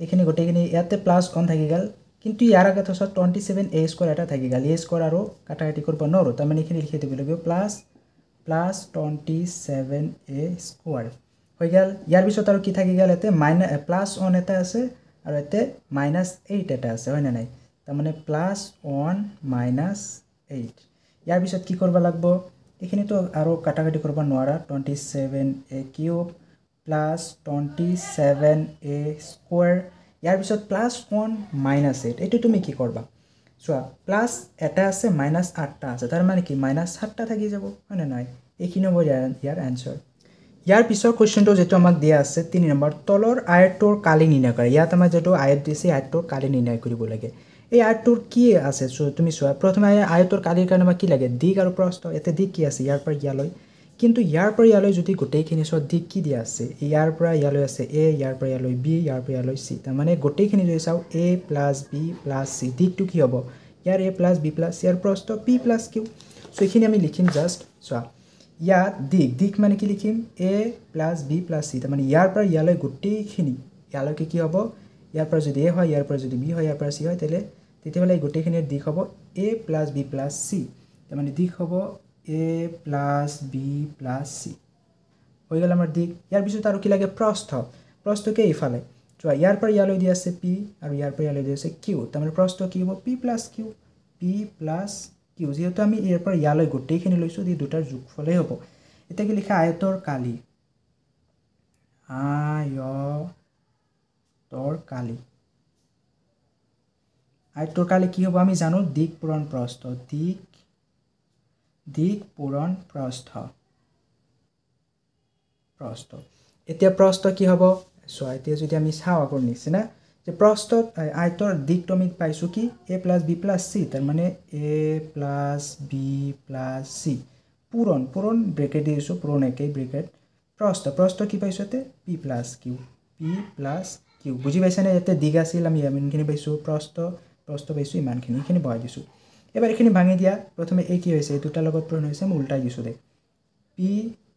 এইখিনি গোটেখিনি ইয়াতে +1 থাকি গেল কিন্তু ইয়াৰ আগত আছে 27a স্কয়াৰ এটা থাকি গেল a স্কয়াৰ আৰু কাটাকাটি কৰিব নৰো তাৰ মানে এইখিনি লিখি দিব লাগিব +27a স্কয়াৰ হৈ গেল ইয়াৰ পিছত আৰু কি থাকি গেল এতে +1 এটা আছে আৰু এতে -8 এটা আছে হয় না নাই তাৰ মানে +1 -8 ইয়াৰ পিছত কি কৰিব লাগিব এইখিনি তো আৰু কাটাকাটি কৰিব নোৱাৰা 27a কিউব +27a স্কয়াৰ ইয়াৰ পিছত +1 -8 এটো তুমি কি কৰবা চোৱা প্লাস এটা আছে -8 টা আছে তাৰ মানে কি -7 টা থাকি যাব মানে নাই এইখিনি হ'ব ইয়াৰ आंसर ইয়াৰ পিছৰ কোৱেশ্চনটো যেটো আমাক দিয়া আছে 3 নম্বৰ তলৰ আয়তৰ কালি নিৰ্ণয় কৰা ইয়াত আমাৰ যেটো আয়ত দিছে আয়তৰ কালি নিৰ্ণয় কৰিব লাগে এই আয়তৰ কি আছে সো তুমি চোৱা প্ৰথমে আয়তৰ কালিৰ কাৰণে আমাক কি লাগে দিক আৰু প্ৰস্থ এতে দিক কি আছে ইয়াৰ পৰা ইয়ালৈ কিন্তু ইয়াৰ পৰা ইয়ালৈ যদি গোটেইখিনি সব দিক কি দিয়া আছে ইয়াৰ পৰা ইয়ালৈ আছে a ইয়াৰ পৰা ইয়ালৈ b ইয়াৰ পৰা ইয়ালৈ c তাৰ মানে গোটেইখিনি যদি চাও a + b + c দিকটো কি হ'ব ইয়াৰ a + b + c ইয়াৰ প্ৰস্থ p + q সো এইখিনি আমি লিখিম জাস্ট চোৱা ইয়াত দিক মানে কি লিখিম a + b + c তাৰ মানে ইয়াৰ পৰা ইয়ালৈ গোটেইখিনি ইয়ালৈ কি হ'ব ইয়াৰ পৰা যদি a হয় ইয়াৰ পৰা যদি b হয় ইয়াৰ পৰা c হয় তেতিয়াহলে গোটেইখিনিৰ দিক হ'ব a + b + c তাৰ মানে দিক হ'ব a + b + c হৈ গেল আমাৰ দিক ইয়াৰ পিছত আৰু কি লাগে প্ৰস্থকে ইফালে চোৱা ইয়াৰ পৰা ইয়ালৈ দি আছে p আৰু ইয়াৰ পৰা ইয়ালৈ দি আছে q তাৰ মানে প্ৰস্থ কি হ'ব p + q যেহেতু আমি ইয়াৰ পৰা ইয়ালৈ গোটেইখিনি লৈছো দি দুটাৰ যোগফলে হ'ব এটা কি লিখা আয়তৰ কালি আয়তৰ কালি কি হ'ব আমি জানো দিক পূৰণ প্ৰস্থ দিক পূৰণ প্ৰস্থ এতিয়া প্ৰস্থ কি হ'ব সো এতিয়া যদি আমি চাও আগৰ নিচিনা যে প্ৰস্থত আয়তৰ দিকটো আমি পাইছো কি a + b + c তাৰ মানে a + b + c পূৰণ ব্ৰেকেট দিছো পূৰণ একেই ব্ৰেকেট প্ৰস্থ কি পাইছো তে p + q বুজি পাইছা নে এতে দিক আছিল আমি ইমানখিনি পাইছো প্ৰস্থ পাইছো ইমানখিনি বহাই দিছো এবাৰ এখিনি ভাঙি দিয়া প্ৰথমে a কি হৈছে দুটা লগত পূৰণ হৈছে মই উল্টাই দিছো দে p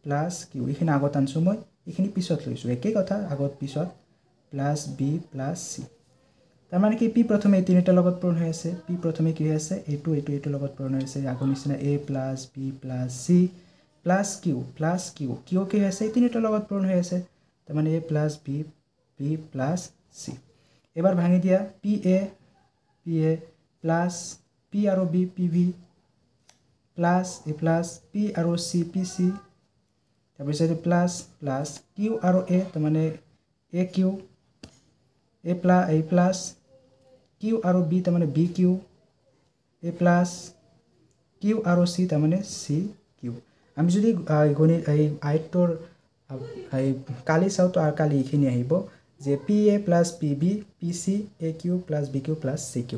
+ q এখিনি আগত আনছো মই এখিনি পিছত লৈছো একেই কথা আগত পিছত + b + c তাৰ মানে কি p প্ৰথমে এই তিনিটা লগত পূৰণ হৈ আছে p প্ৰথমে কি হৈ আছে এইটো লগত পূৰণ হৈ আছে আগৰ নিচিনা a + b + c + q q কি হৈ আছে এই তিনিটা লগত পূৰণ হৈ আছে তাৰ মানে a + b + c এবাৰ ভাঙি দিয়া pa plus p আৰু b pv plus a plus p আৰু c pc তাৰপিছত plus q আৰু a তাৰ মানে aq a plus q আৰু b তাৰ মানে bq a plus q আৰু c তাৰ মানে cq আমি যদি গণিত এই আয়তৰ কালি চাও তো আর কালি এখিনি আহিব যে pa plus pb pc aq plus bq plus cq